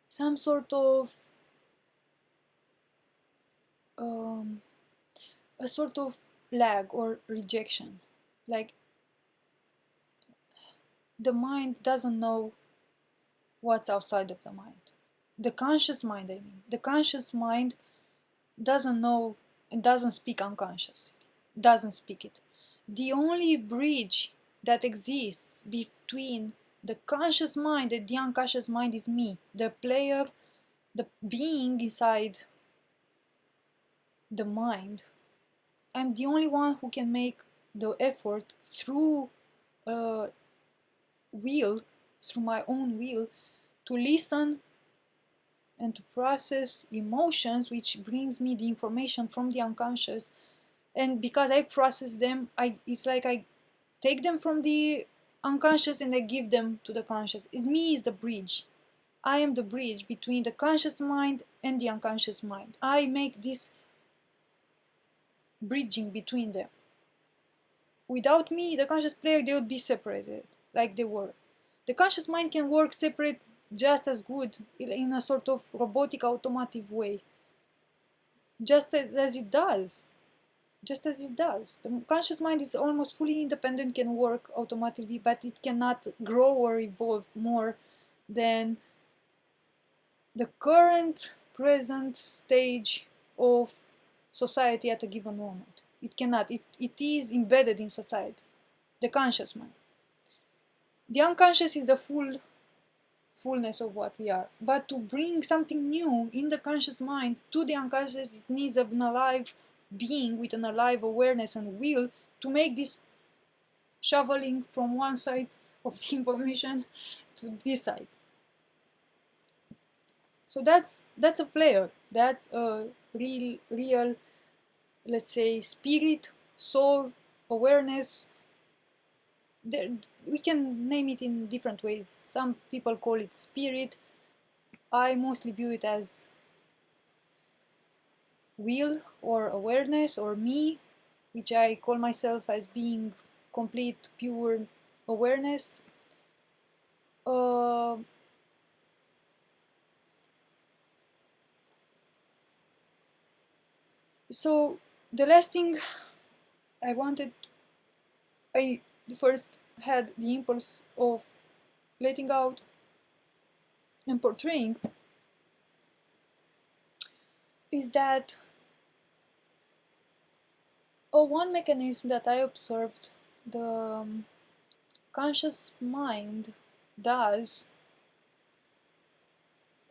some sort of um, a sort of lag or rejection, like the mind doesn't know what's outside of the mind. The conscious mind, I mean, the conscious mind doesn't know and doesn't speak unconscious, doesn't speak it. The only bridge that exists between the conscious mind and the unconscious mind is me, the player, the being inside the mind. I'm the only one who can make the effort through will, through my own will, to listen and to process emotions, which brings me the information from the unconscious. And because I process them, it's like I take them from the unconscious and I give them to the conscious. Me is the bridge. I am the bridge between the conscious mind and the unconscious mind. I make this bridging between them. Without me, the conscious player, they would be separated, like they were. The conscious mind can work separate just as good, in a sort of robotic, automatic way, just as it does. Just as it does. The conscious mind is almost fully independent, can work automatically, but it cannot grow or evolve more than the current, present stage of society at a given moment. It cannot. It is embedded in society, the conscious mind. The unconscious is the fullness of what we are. But to bring something new in the conscious mind to the unconscious, it needs an alive being with an alive awareness and will to make this shoveling from one side of the information to this side. So that's a player. That's a real, let's say, spirit, soul, awareness. We can name it in different ways. Some people call it spirit. I mostly view it as will or awareness or me, which I call myself as being complete, pure awareness. Uh, so the last thing I first had the impulse of letting out and portraying is that one mechanism that I observed the conscious mind does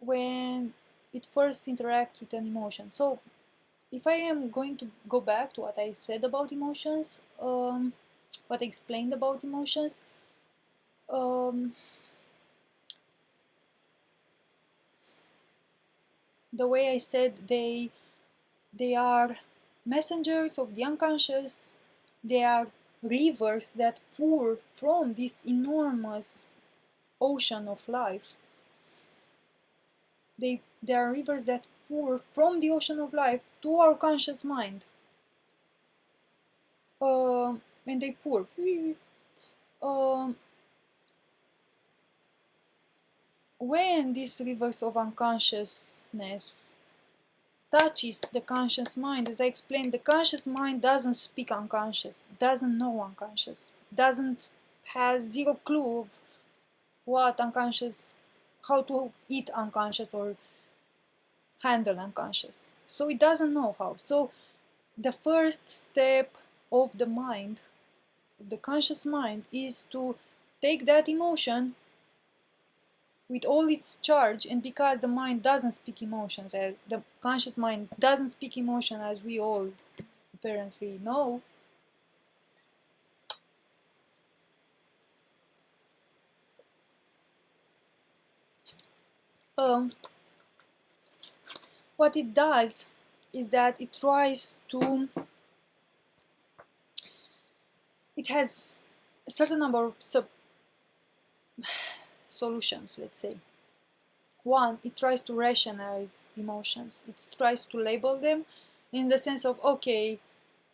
when it first interacts with an emotion. So if I am going to go back to what I said about emotions, what I explained about emotions, um, the way I said they are messengers of the unconscious, they are rivers that pour from this enormous ocean of life. They are rivers that pour from the ocean of life to our conscious mind. And they pour. Um, when these rivers of unconsciousness touches the conscious mind, as I explained, the conscious mind doesn't speak unconscious, doesn't know unconscious, doesn't has zero clue of what unconscious, how to eat unconscious or handle unconscious. So it doesn't know how. So the first step of the mind, of the conscious mind, is to take that emotion with all its charge, and because the mind doesn't speak emotions, as the conscious mind doesn't speak emotion, as we all apparently know, um, what it does is that it tries to, it has a certain number of solutions, let's say. One, it tries to rationalize emotions. It tries to label them in the sense of, okay,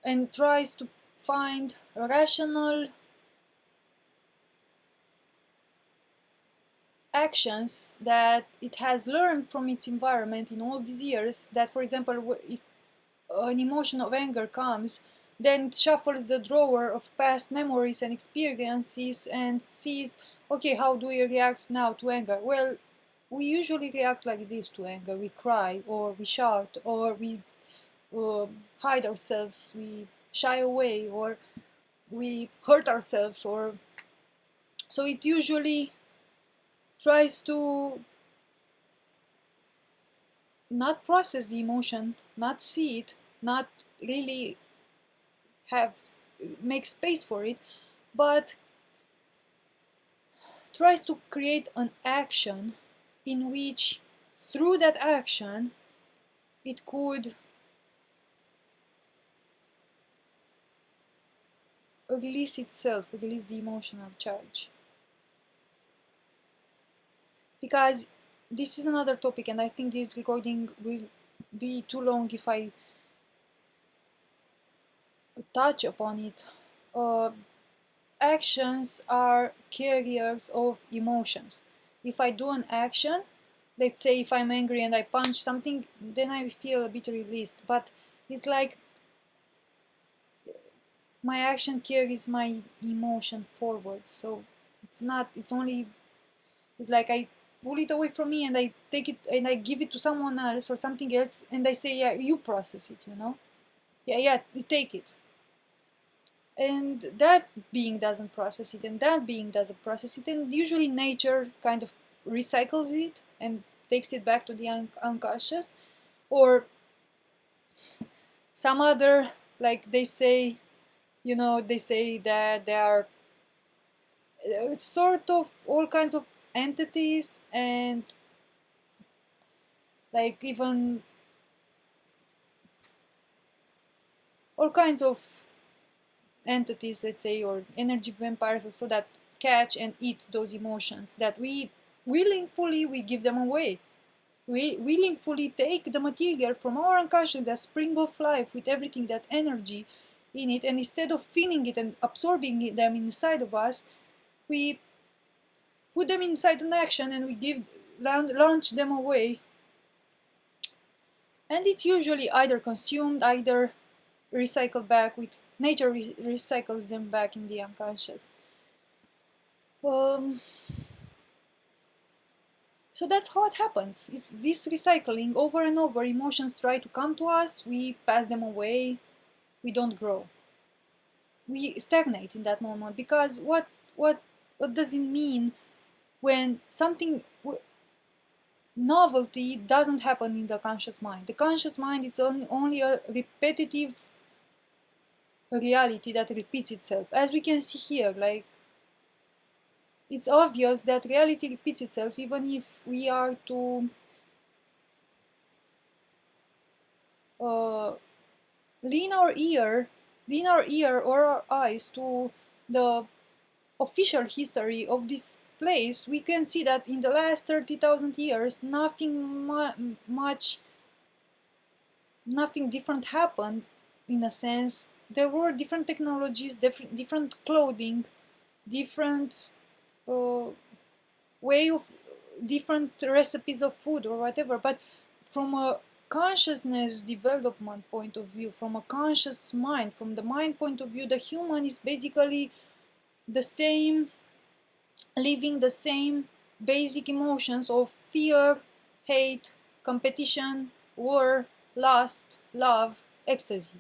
and tries to find a rational actions that it has learned from its environment in all these years. That, for example, if an emotion of anger comes, then it shuffles the drawer of past memories and experiences and sees, okay, how do we react now to anger? Well, we usually react like this to anger. We cry, or we shout, or we hide ourselves, we shy away, or we hurt ourselves, or so it usually tries to not process the emotion, not see it, not really have make space for it, but tries to create an action in which, through that action, it could release itself, release the emotional charge. Because this is another topic, and I think this recording will be too long if I touch upon it. Actions are carriers of emotions. If I do an action, let's say if I'm angry and I punch something, then I feel a bit released. But it's like my action carries my emotion forward. So it's not, it's only, it's like I pull it away from me and I take it and I give it to someone else or something else, and I say, yeah, you process it, you know? Yeah, take it. And that being doesn't process it, and that being doesn't process it, and usually nature kind of recycles it and takes it back to the unconscious, or some other, like they say, you know, they say that there are sort of all kinds of entities, and like even all kinds of entities, let's say, or energy vampires also, that catch and eat those emotions, that we willingly we give them away. We willingly take the material from our unconscious, that spring of life with everything, that energy in it, and instead of feeling it and absorbing them inside of us, we put them inside an action and we give launch them away, and it's usually either consumed, either recycled back with nature recycles them back in the unconscious. Um, so that's how it happens. It's this recycling over and over. Emotions try to come to us, we pass them away, we don't grow. We stagnate in that moment, because what does it mean when something novelty doesn't happen in the conscious mind. The conscious mind is only a repetitive reality that repeats itself. As we can see here, like, it's obvious that reality repeats itself even if we are to uh, lean our ear or our eyes to the official history of this place. We can see that in the last 30,000 years, nothing different happened. In a sense, there were different technologies, different clothing, different uh, way of different recipes of food or whatever, but from a consciousness development point of view, from a conscious mind, from the mind point of view, the human is basically the same, living the same basic emotions of fear, hate, competition, war, lust, love, ecstasy.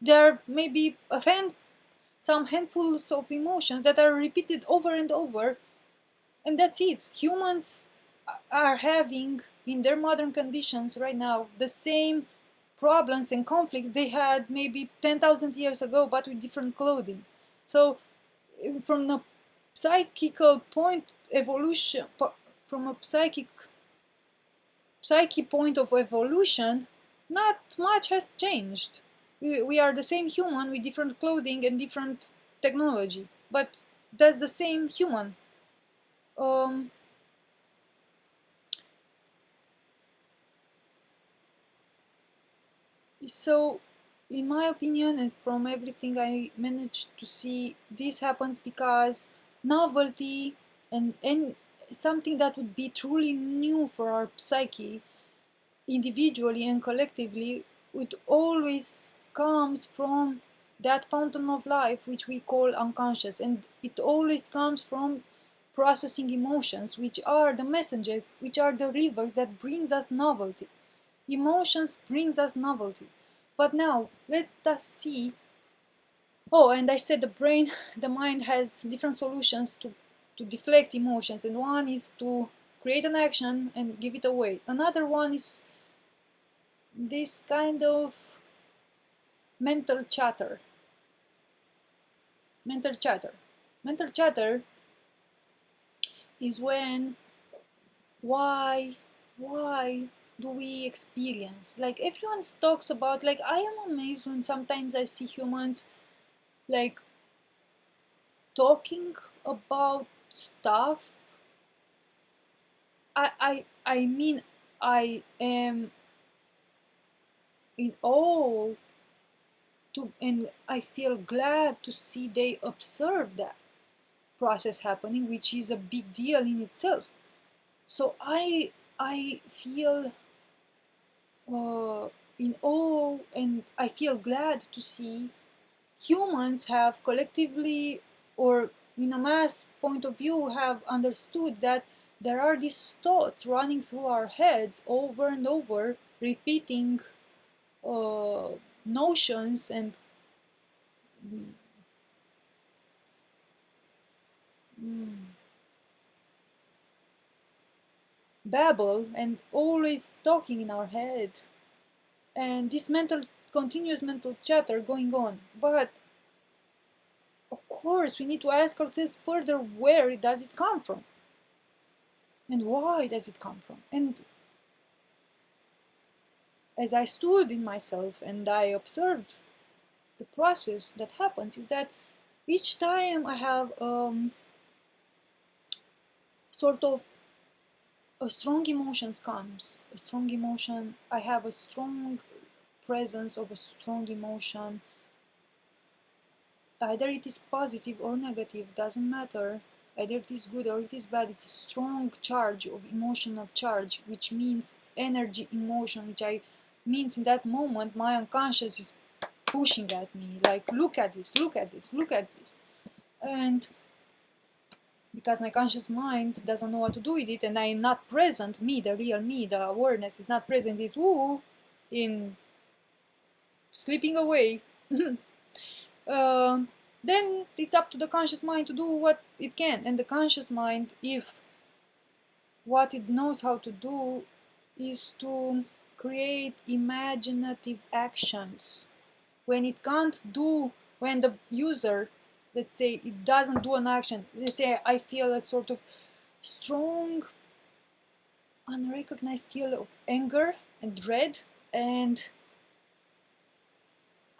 There may be some handfuls of emotions that are repeated over and over, and that's it. Humans are having, in their modern conditions right now, the same problems and conflicts they had maybe 10,000 years ago, but with different clothing. So, from the psychical point evolution, from a psyche point of evolution, not much has changed. We are the same human with different clothing and different technology, but that's the same human. Um, So, in my opinion, and from everything I managed to see, this happens because novelty and something that would be truly new for our psyche, individually and collectively, would always comes from that fountain of life which we call unconscious, and it always comes from processing emotions, which are the messengers, which are the rivers that brings us novelty. Emotions brings us novelty. But now let us see. Oh, and I said the brain, the mind has different solutions to deflect emotions, and one is to create an action and give it away. Another one is this kind of mental chatter. Mental chatter. Mental chatter is when why do we experience, like, everyone talks about, like, I am amazed when sometimes I see humans, like, talking about stuff. I mean, I am in awe and I feel glad to see they observe that process happening, which is a big deal in itself. So I feel in awe, and I feel glad to see humans have collectively, or in a mass point of view, have understood that there are these thoughts running through our heads over and over, repeating uh, notions and mm, babble, and always talking in our head, and this continuous mental chatter going on. But of course, we need to ask ourselves further, where does it come from? And why does it come from? And as I stood in myself and I observed the process that happens, is that each time I have sort of a strong emotions comes, a strong emotion, I have a strong presence of a strong emotion, either it is positive or negative, doesn't matter, either it is good or it is bad, it's a strong charge of emotional charge, which means energy in motion, which I means in that moment my unconscious is pushing at me, like, look at this, look at this, look at this. And because my conscious mind doesn't know what to do with it, and I am not present, me, the real me, the awareness is not present, it's in sleeping away. uh, then it's up to the conscious mind to do what it can. And the conscious mind, if what it knows how to do is to create imaginative actions. When it can't do, when the user, let's say, it doesn't do an action, let's say I feel a sort of strong, unrecognized feel of anger and dread, and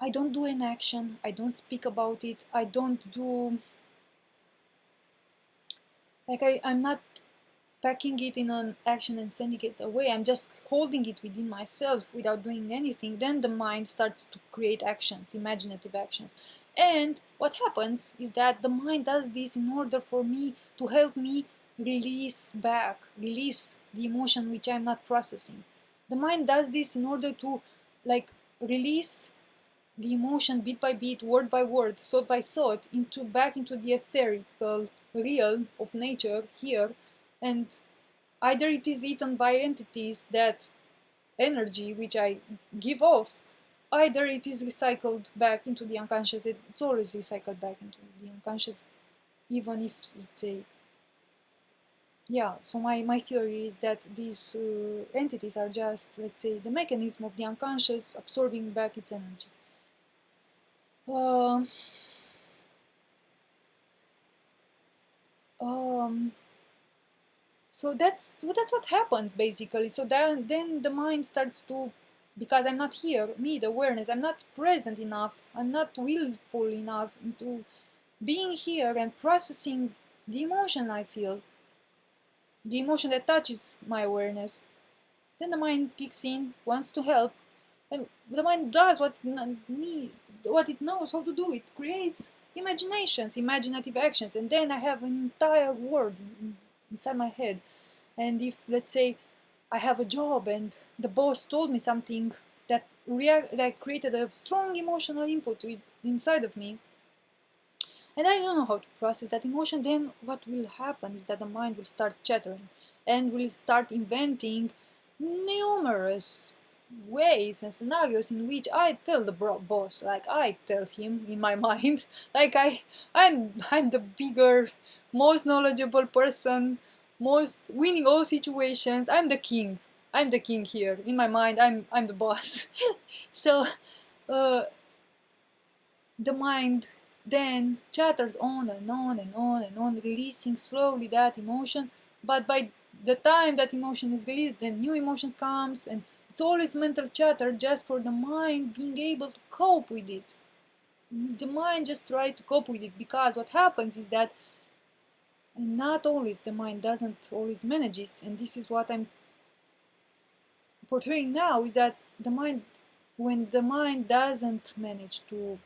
I don't do an action, I don't speak about it, I don't do, like I'm not packing it in an action and sending it away, I'm just holding it within myself without doing anything, then the mind starts to create actions, imaginative actions. And what happens is that the mind does this in order for me to help me release the emotion which I'm not processing. The mind does this in order to like release the emotion bit by bit, word by word, thought by thought, into back into the etherical realm of nature here, and either it is eaten by entities, that energy which I give off, either it is recycled back into the unconscious. It's always recycled back into the unconscious, even if, let's say, yeah, so my theory is that these entities are just, let's say, the mechanism of the unconscious absorbing back its energy. So that's what happens basically. So then the mind starts to, because I'm not here, me, the awareness, I'm not present enough, I'm not willful enough into being here and processing the emotion I feel, the emotion that touches my awareness. Then the mind kicks in, wants to help, and the mind does what it knows how to do. It creates imaginations, imaginative actions, and then I have an entire world inside my head. And if, let's say, I have a job and the boss told me something that created a strong emotional input inside of me, and I don't know how to process that emotion, then what will happen is that the mind will start chattering and will start inventing numerous ways and scenarios in which I tell the boss, like I tell him in my mind, like I'm the bigger, most knowledgeable person, most winning all situations. I'm the king. I'm the king here in my mind. I'm the boss. So the mind then chatters on and on and on and on, releasing slowly that emotion. But by the time that emotion is released, then new emotions comes, and it's always mental chatter just for the mind being able to cope with it. The mind just tries to cope with it, because what happens is that, and not always, the mind doesn't always manages, and this is what I'm portraying now, is that the mind, when the mind doesn't manage to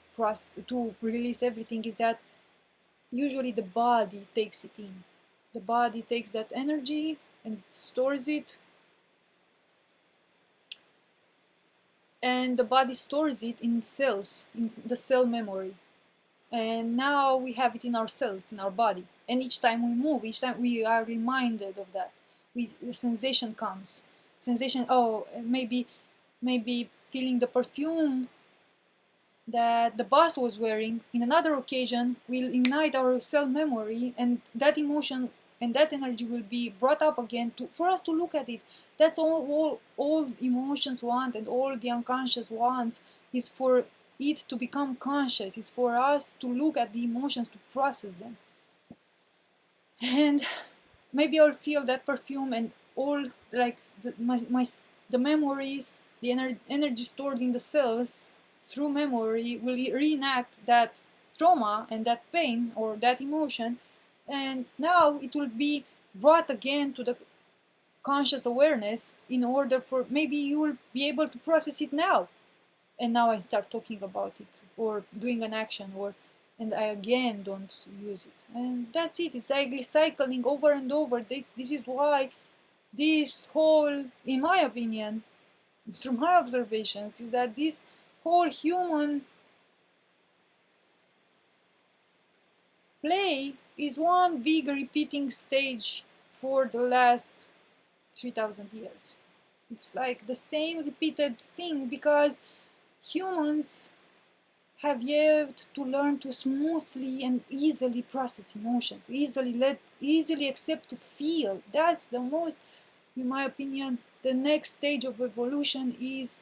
release everything, is that usually the body takes it in. The body takes that energy and stores it, and the body stores it in cells, in the cell memory. And now we have it in our cells, in our body. And each time we move, each time we are reminded of that. The sensation comes. Sensation, oh, maybe feeling the perfume that the boss was wearing in another occasion will ignite our cell memory, and that emotion and that energy will be brought up again for us to look at it. That's all emotions want, and all the unconscious wants is for it to become conscious. It's for us to look at the emotions, to process them. And maybe I'll feel that perfume, and all, like, the memories, the energy stored in the cells through memory will reenact that trauma and that pain or that emotion, and now it will be brought again to the conscious awareness, in order for maybe you will be able to process it now. And now I start talking about it or doing an action, and I again don't use it, and that's it. It's like cycling over and over. This is why this whole, in my opinion, through my observations, is that this whole human play is one big repeating stage for the last 3,000 years. It's like the same repeated thing, because humans have yet to learn to smoothly and easily process emotions, easily accept to feel. That's the most in my opinion, the next stage of evolution is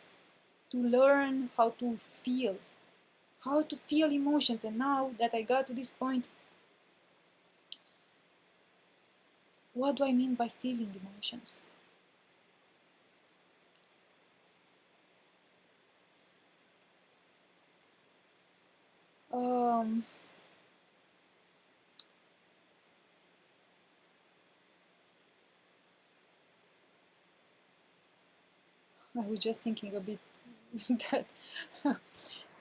to learn how to feel emotions. And now that I got to this point, what do I mean by feeling emotions? Um, I was just thinking a bit that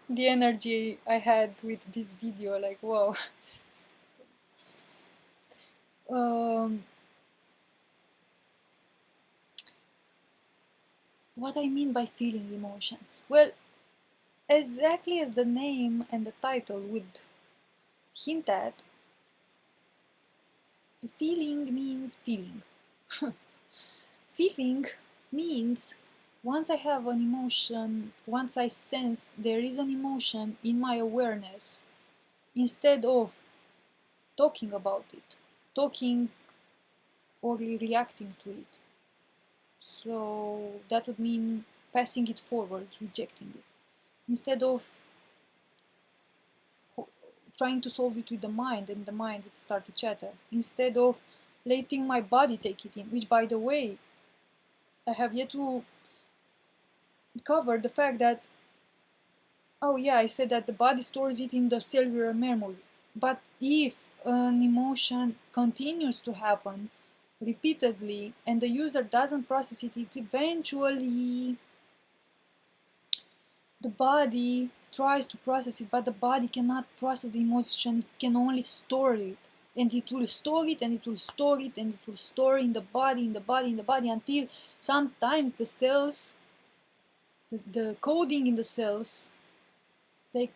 the energy I had with this video, like, wow. Um, what I mean by feeling emotions? Well, exactly as the name and the title would hint at, feeling means feeling. Feeling means once I have an emotion, once I sense there is an emotion in my awareness, instead of talking about it, talking or reacting to it. So that would mean passing it forward, rejecting it. Instead of trying to solve it with the mind and the mind would start to chatter. Instead of letting my body take it in, which by the way, I have yet to cover the fact that, oh yeah, I said that the body stores it in the cellular memory. But if an emotion continues to happen repeatedly and the user doesn't process it, it eventually the body tries to process it, but the body cannot process the emotion, it can only store it. And it will store it, and it will store it, and it will store in the body, in the body, in the body, until sometimes the cells, the coding in the cells, like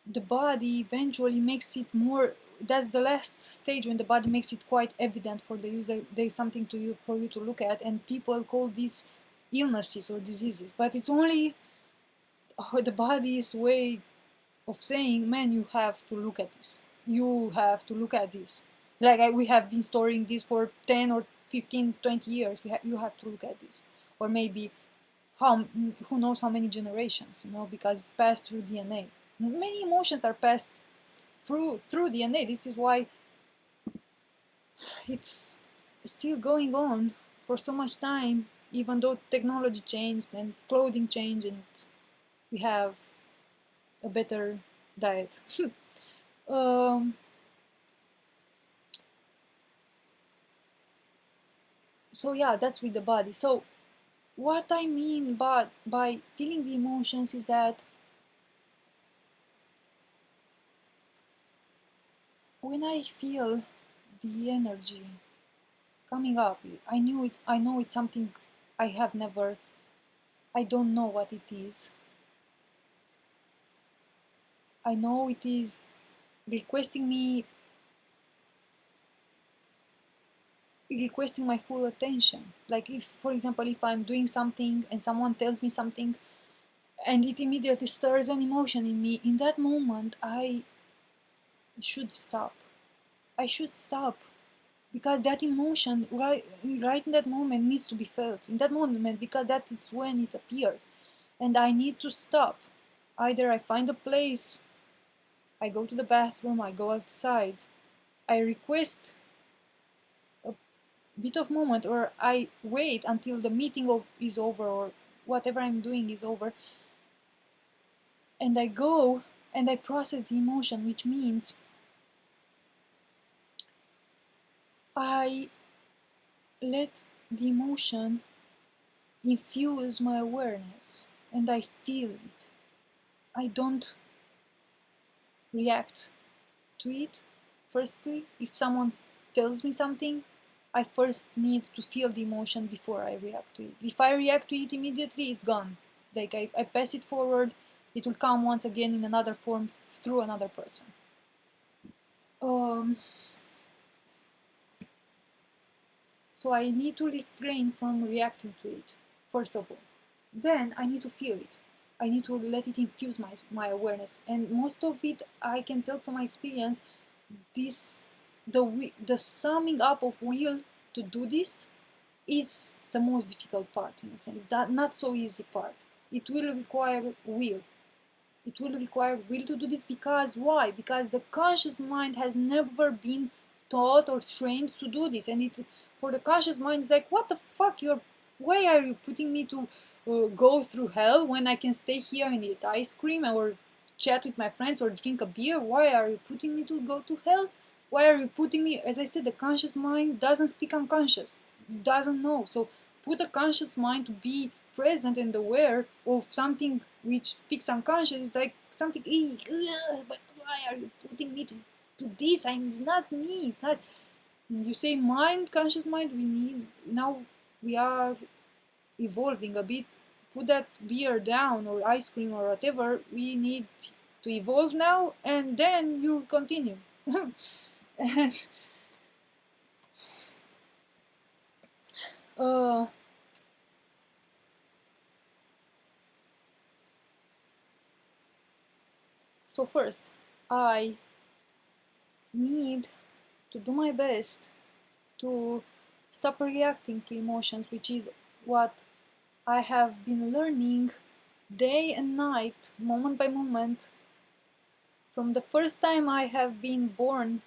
the body eventually makes it more. That's the last stage when the body makes it quite evident for the user. There's something to you for you to look at, and people call these illnesses or diseases. But it's only the body's way of saying, man, you have to look at this. You have to look at this. Like we have been storing this for 10 or 15, 20 years. You have to look at this. Or maybe how, who knows how many generations, because it's passed through DNA. Many emotions are passed through DNA. This is why it's still going on for so much time, even though technology changed and clothing changed and we have a better diet. um, so yeah, that's with the body. So what I mean by feeling the emotions is that when I feel the energy coming up, I know it's something I have never, I don't know what it is. I know it is requesting me, requesting my full attention. Like if, for example, if I'm doing something and someone tells me something and it immediately stirs an emotion in me, in that moment I should stop. I should stop because that emotion right in that moment needs to be felt in that moment, because that is when it appeared, and I need to stop. Either I find a place, I go to the bathroom, I go outside, I request a bit of moment, or I wait until the meeting is over or whatever I'm doing is over, and I go and I process the emotion, which means I let the emotion infuse my awareness and I feel it. I don't react to it. Firstly, if someone tells me something, I first need to feel the emotion before I react to it. If I react to it immediately, it's gone. Like I pass it forward, it will come once again in another form through another person. Um, so I need to refrain from reacting to it, first of all. Then I need to feel it. I need to let it infuse my awareness. And most of it, I can tell from my experience, this the summing up of will to do this is the most difficult part, in a sense, that not so easy part. It will require will. It will require will to do this, because why? Because the conscious mind has never been taught or trained to do this, and it, for the conscious mind, it's like, what the fuck, why are you putting me to go through hell when I can stay here and eat ice cream or chat with my friends or drink a beer? Why are you putting me to go to hell? Why are you putting me, as I said, the conscious mind doesn't speak unconscious, it doesn't know. So put a conscious mind to be present and aware of something which speaks unconscious. It's like something, but why are you putting me to this? It's not me, it's not. And you say mind, conscious mind, we need, now we are evolving a bit. Put that beer down or ice cream or whatever, we need to evolve now, and then you continue. And, uh, so first, I need to do my best to stop reacting to emotions, which is what I have been learning day and night, moment by moment, from the first time I have been born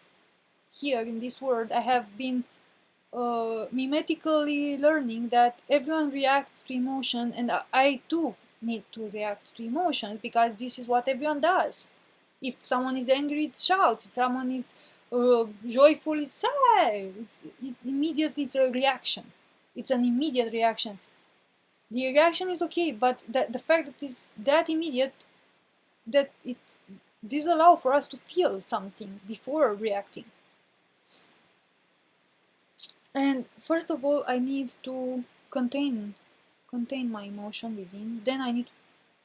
here in this world. I have been mimetically learning that everyone reacts to emotion, and I too need to react to emotions, because this is what everyone does. If someone is angry, it shouts. If someone is joyful, it's sad. Immediately it's a reaction. It's an immediate reaction. The reaction is okay, but the fact that it's that immediate, that it disallow for us to feel something before reacting. And first of all, I need to contain my emotion within. Then I need to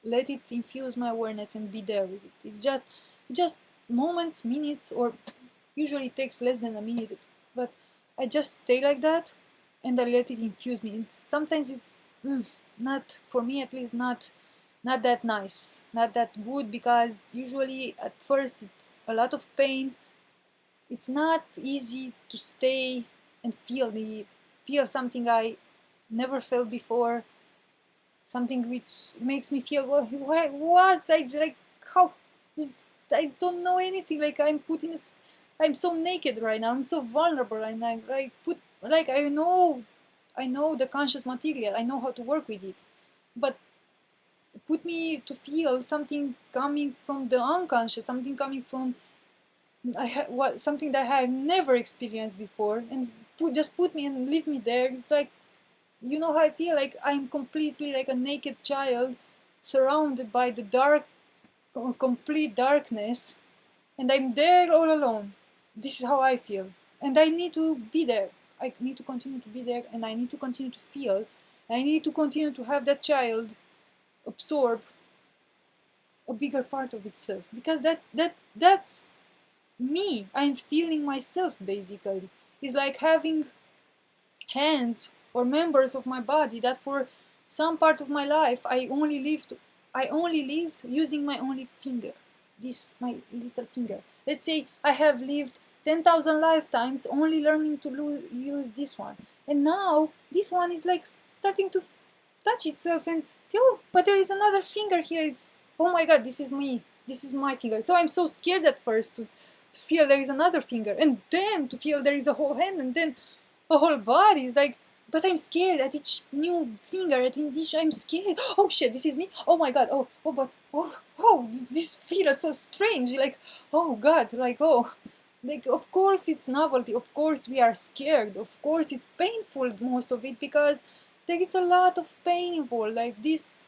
let it infuse my awareness and be there with it. It's just moments, minutes, or usually it takes less than a minute, but I just stay like that and I let it infuse me. And sometimes it's not, for me at least, not that nice, not that good, because usually at first it's a lot of pain. It's not easy to stay and feel something I never felt before, something which makes me feel, what I like, how this, I don't know anything, like I'm so naked right now, I'm so vulnerable, and I put, like, I know the conscious material, I know how to work with it, but put me to feel something coming from the unconscious, something coming from something that I have never experienced before, and just put me and leave me there. It's like, you know how I feel, like I'm completely like a naked child surrounded by the dark, complete darkness, and I'm there all alone. This is how I feel, and I need to be there. I need to continue to be there, and I need to continue to feel. I need to continue to have that child absorb a bigger part of itself, because that's me. I'm feeling myself, basically. It's like having hands or members of my body that for some part of my life I only lived using my only finger, this my little finger. Let's say I have lived 10,000 lifetimes only learning to use this one, and now this one is like starting to touch itself and say, oh, but there is another finger here. It's, oh my god, this is me, this is my finger. So I'm so scared at first to feel there is another finger, and then to feel there is a whole hand, and then a whole body. Is like, but I'm scared at each new finger, at each, I'm scared. Oh shit, this is me. Oh my god. Oh, this feels so strange. Like, oh god, like, oh, like, of course it's novelty. Of course we are scared. Of course it's painful, most of it, because there is a lot of pain involved. Like this,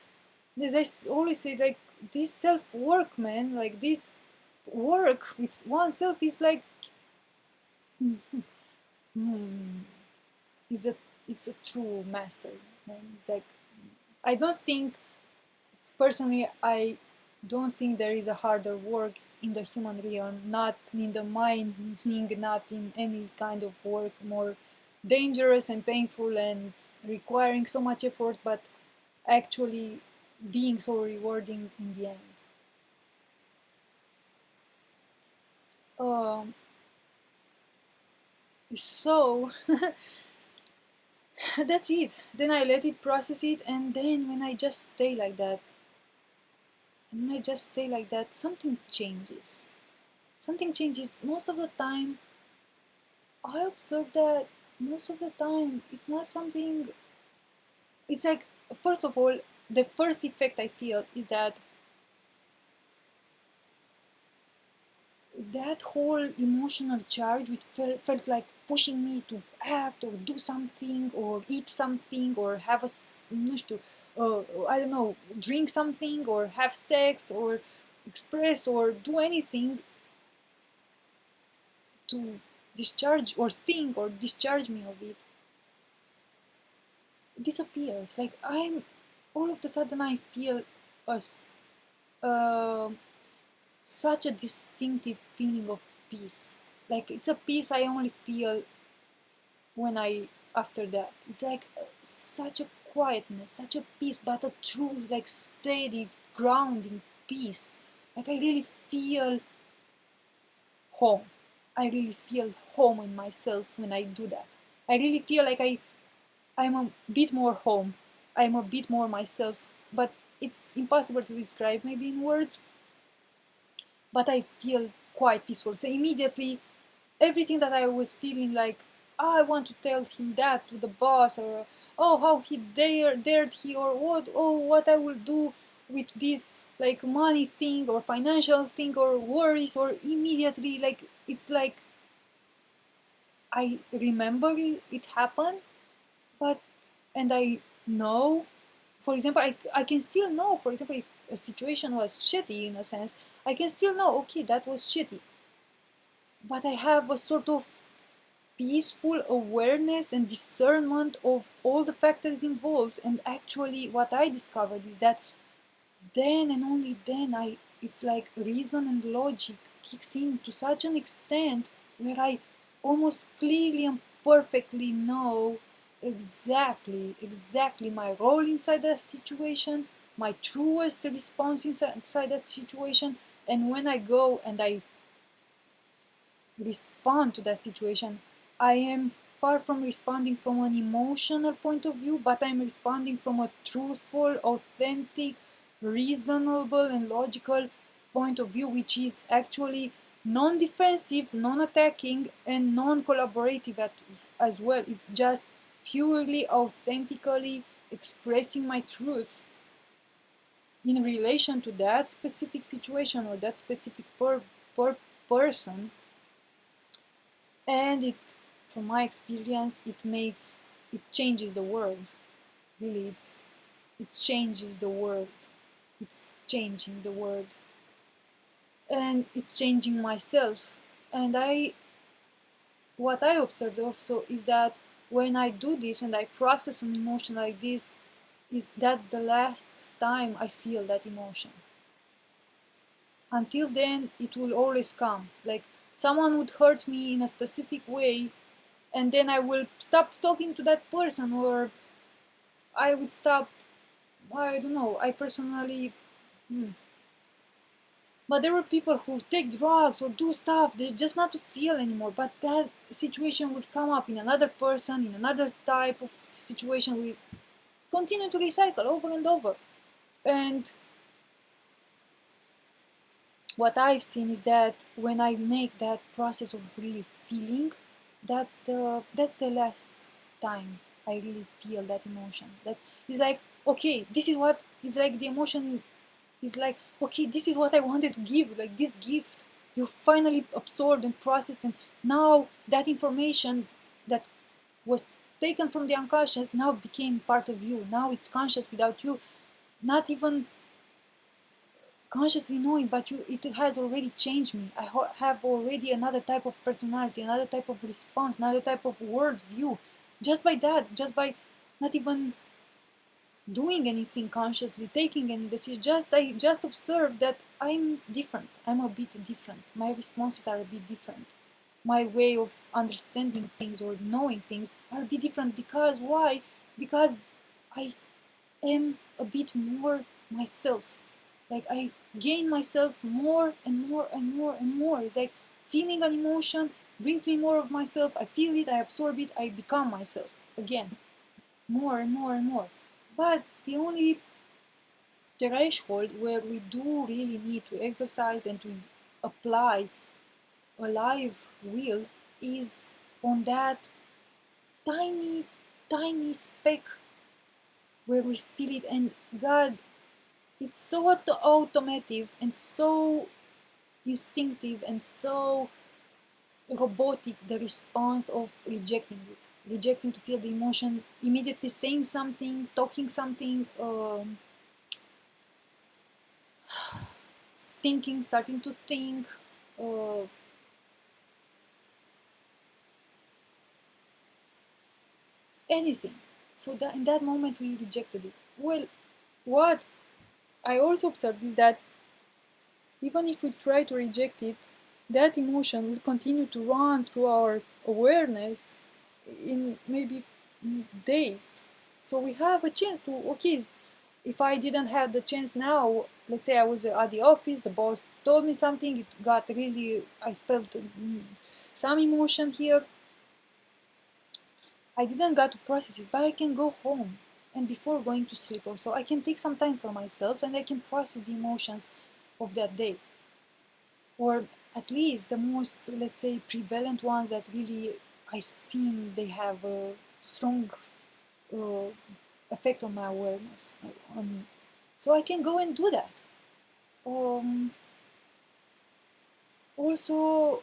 as I always say, like this self-work, man, like this work with oneself is like, hmm, is a it's a true mastery. Man. It's like, I don't think, personally, I don't think there is a harder work in the human realm, not in the mining, not in any kind of work more dangerous and painful and requiring so much effort, but actually being so rewarding in the end. Um, so that's it. Then I let it process it, and then when I just stay like that, something changes. Something changes. Most of the time, I observe that most of the time it's not something. It's like, first of all, the first effect I feel is that that whole emotional charge which felt like pushing me to act or do something or eat something or have a I don't know, drink something or have sex or express or do anything to discharge or think or discharge me of it disappears. Like, I'm all of a sudden I feel as uh, such a distinctive feeling of peace. Like, it's a peace I only feel when I after that. It's like such a quietness, such a peace, but a true, like, steady, grounding peace. Like, I really feel home. I really feel home in myself when I do that. I really feel like I'm a bit more home. I'm a bit more myself. But it's impossible to describe maybe in words. But I feel quite peaceful. So immediately, everything that I was feeling like, "Oh, I want to tell him that to the boss," or "Oh, how he dared he," or what I will do with this, like, money thing or financial thing or worries, or immediately, like, it's like I remember it happened, but and I know, for example, I can still know, for example, if a situation was shitty in a sense, I can still know, okay, that was shitty, but I have a sort of peaceful awareness and discernment of all the factors involved. And actually what I discovered is that then and only then it's like reason and logic kicks in to such an extent where I almost clearly and perfectly know exactly my role inside that situation, my truest response inside that situation. And when I go and I respond to that situation, I am far from responding from an emotional point of view, but I'm responding from a truthful, authentic, reasonable, and logical point of view, which is actually non defensive, non attacking, and non collaborative as well. It's just purely, authentically expressing my truth in relation to that specific situation or that specific person. And it, from my experience, it changes the world. Really, it changes the world. It's changing the world, and it's changing myself. And what I observed also is that when I do this and I process an emotion like this, is that's the last time I feel that emotion. Until then, it will always come. Like, someone would hurt me in a specific way, and then I will stop talking to that person, or I would stop. I don't know. I personally, hmm. But there were people who take drugs or do stuff just not to feel anymore. But that situation would come up in another person, in another type of situation. We continue to recycle over and over. And what I've seen is that when I make that process of really feeling, that's the last time I really feel that emotion. That is like, okay, this is what is like the emotion is like, okay, this is what I wanted to give, like this gift. You finally absorbed and processed, and now that information that was taken from the unconscious now became part of you. Now it's conscious without you not even consciously knowing, but it has already changed me. I have already another type of personality, another type of response, another type of worldview, just by that, just by not even doing anything consciously, taking any decision. I just observe that I'm different. I'm a bit different. My responses are a bit different. My way of understanding things or knowing things are a bit different. Because why? Because I am a bit more myself. Like, I gain myself more and more and more and more. It's like feeling an emotion brings me more of myself. I feel it, I absorb it, I become myself again. more and more and more. But the only threshold where we do really need to exercise and to apply a live will is on that tiny, tiny speck where we feel it. And God, it's so automatic and so instinctive and so robotic, the response of rejecting it, rejecting to feel the emotion, immediately saying something, talking something, thinking, starting to think, uh, anything. So that in that moment we rejected it. Well, what I also observed is that even if we try to reject it, that emotion will continue to run through our awareness in maybe days. So we have a chance to, okay, if I didn't have the chance now, let's say I was at the office, the boss told me something, it got really, I felt some emotion here. I didn't get to process it, but I can go home and before going to sleep also, I can take some time for myself and I can process the emotions of that day. Or at least the most, let's say, prevalent ones that really I seen they have a strong uh, effect on my awareness, on me. So I can go and do that. Um, Also,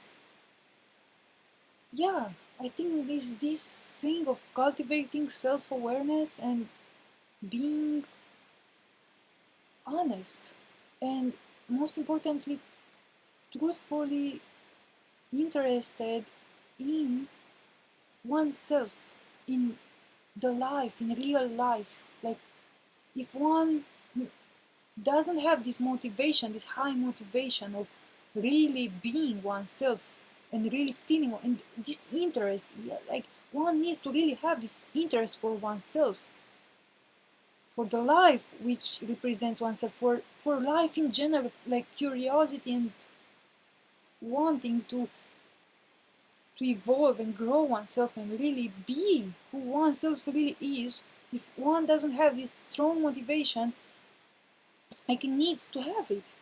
yeah, I think this thing of cultivating self-awareness and being honest and most importantly truthfully interested in oneself, in the life, in real life. Like if one doesn't have this motivation, this high motivation of really being oneself and really feeling and this interest, yeah, like one needs to really have this interest for oneself, for the life which represents oneself, for life in general, like curiosity and wanting to evolve and grow oneself and really be who oneself really is. If one doesn't have this strong motivation, like it needs to have it.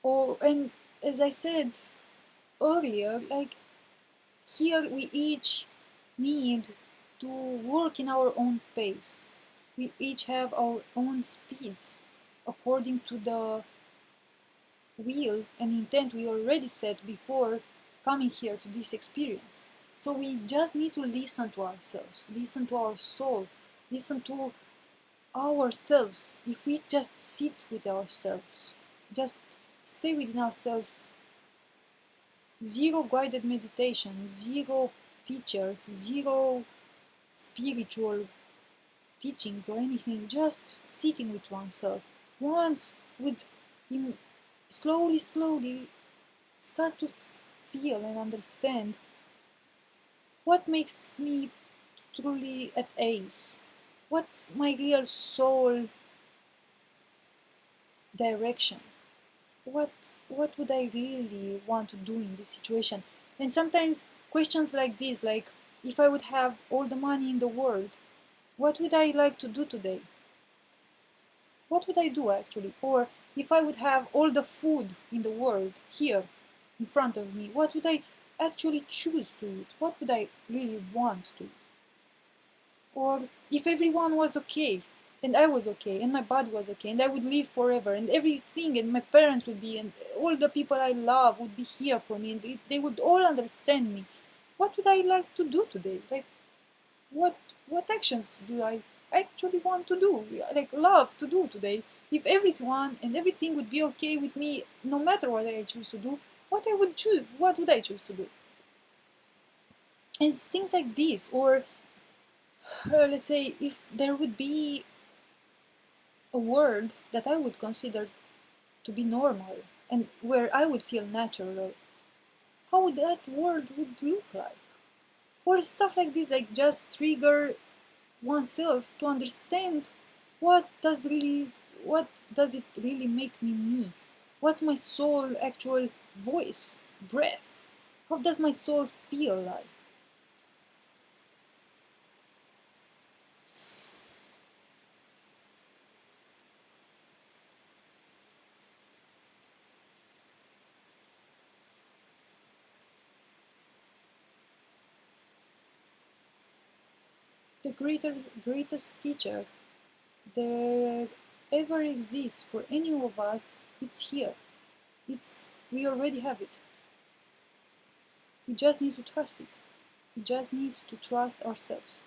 Or and as I said earlier, like here we each need to work in our own pace. We each have our own speeds according to the will and intent we already set before coming here to this experience. So we just need to listen to ourselves, listen to our soul, listen to ourselves. If we just sit with ourselves, just stay within ourselves, zero guided meditation, zero teachers, zero spiritual teachings or anything, just sitting with oneself. Once with slowly, slowly start to feel and understand what makes me truly at ease. What's my real soul direction? What what would I really want to do in this situation? And sometimes questions like this, like if I would have all the money in the world, what would I like to do today? What would I do actually? Or if I would have all the food in the world here in front of me, what would I actually choose to eat? What would I really want to eat? Or if everyone was okay and I was okay and my body was okay and I would live forever and everything and my parents would be and all the people I love would be here for me and they would all understand me, what would I like to do today? Like what what actions do I actually want to do, like love to do today? If everyone and everything would be okay with me no matter what I choose to do, what would I choose to do? And things like this. Or let's say if there would be a world that I would consider to be normal and where I would feel natural, how would that world would look like? Or stuff like this, like just trigger oneself to understand what does really what does it really make me? What's my soul actual voice, breath? How does my soul feel like? the greatest teacher that ever exists for any of us, it's here. We already have it. We just need to trust it. We just need to trust ourselves.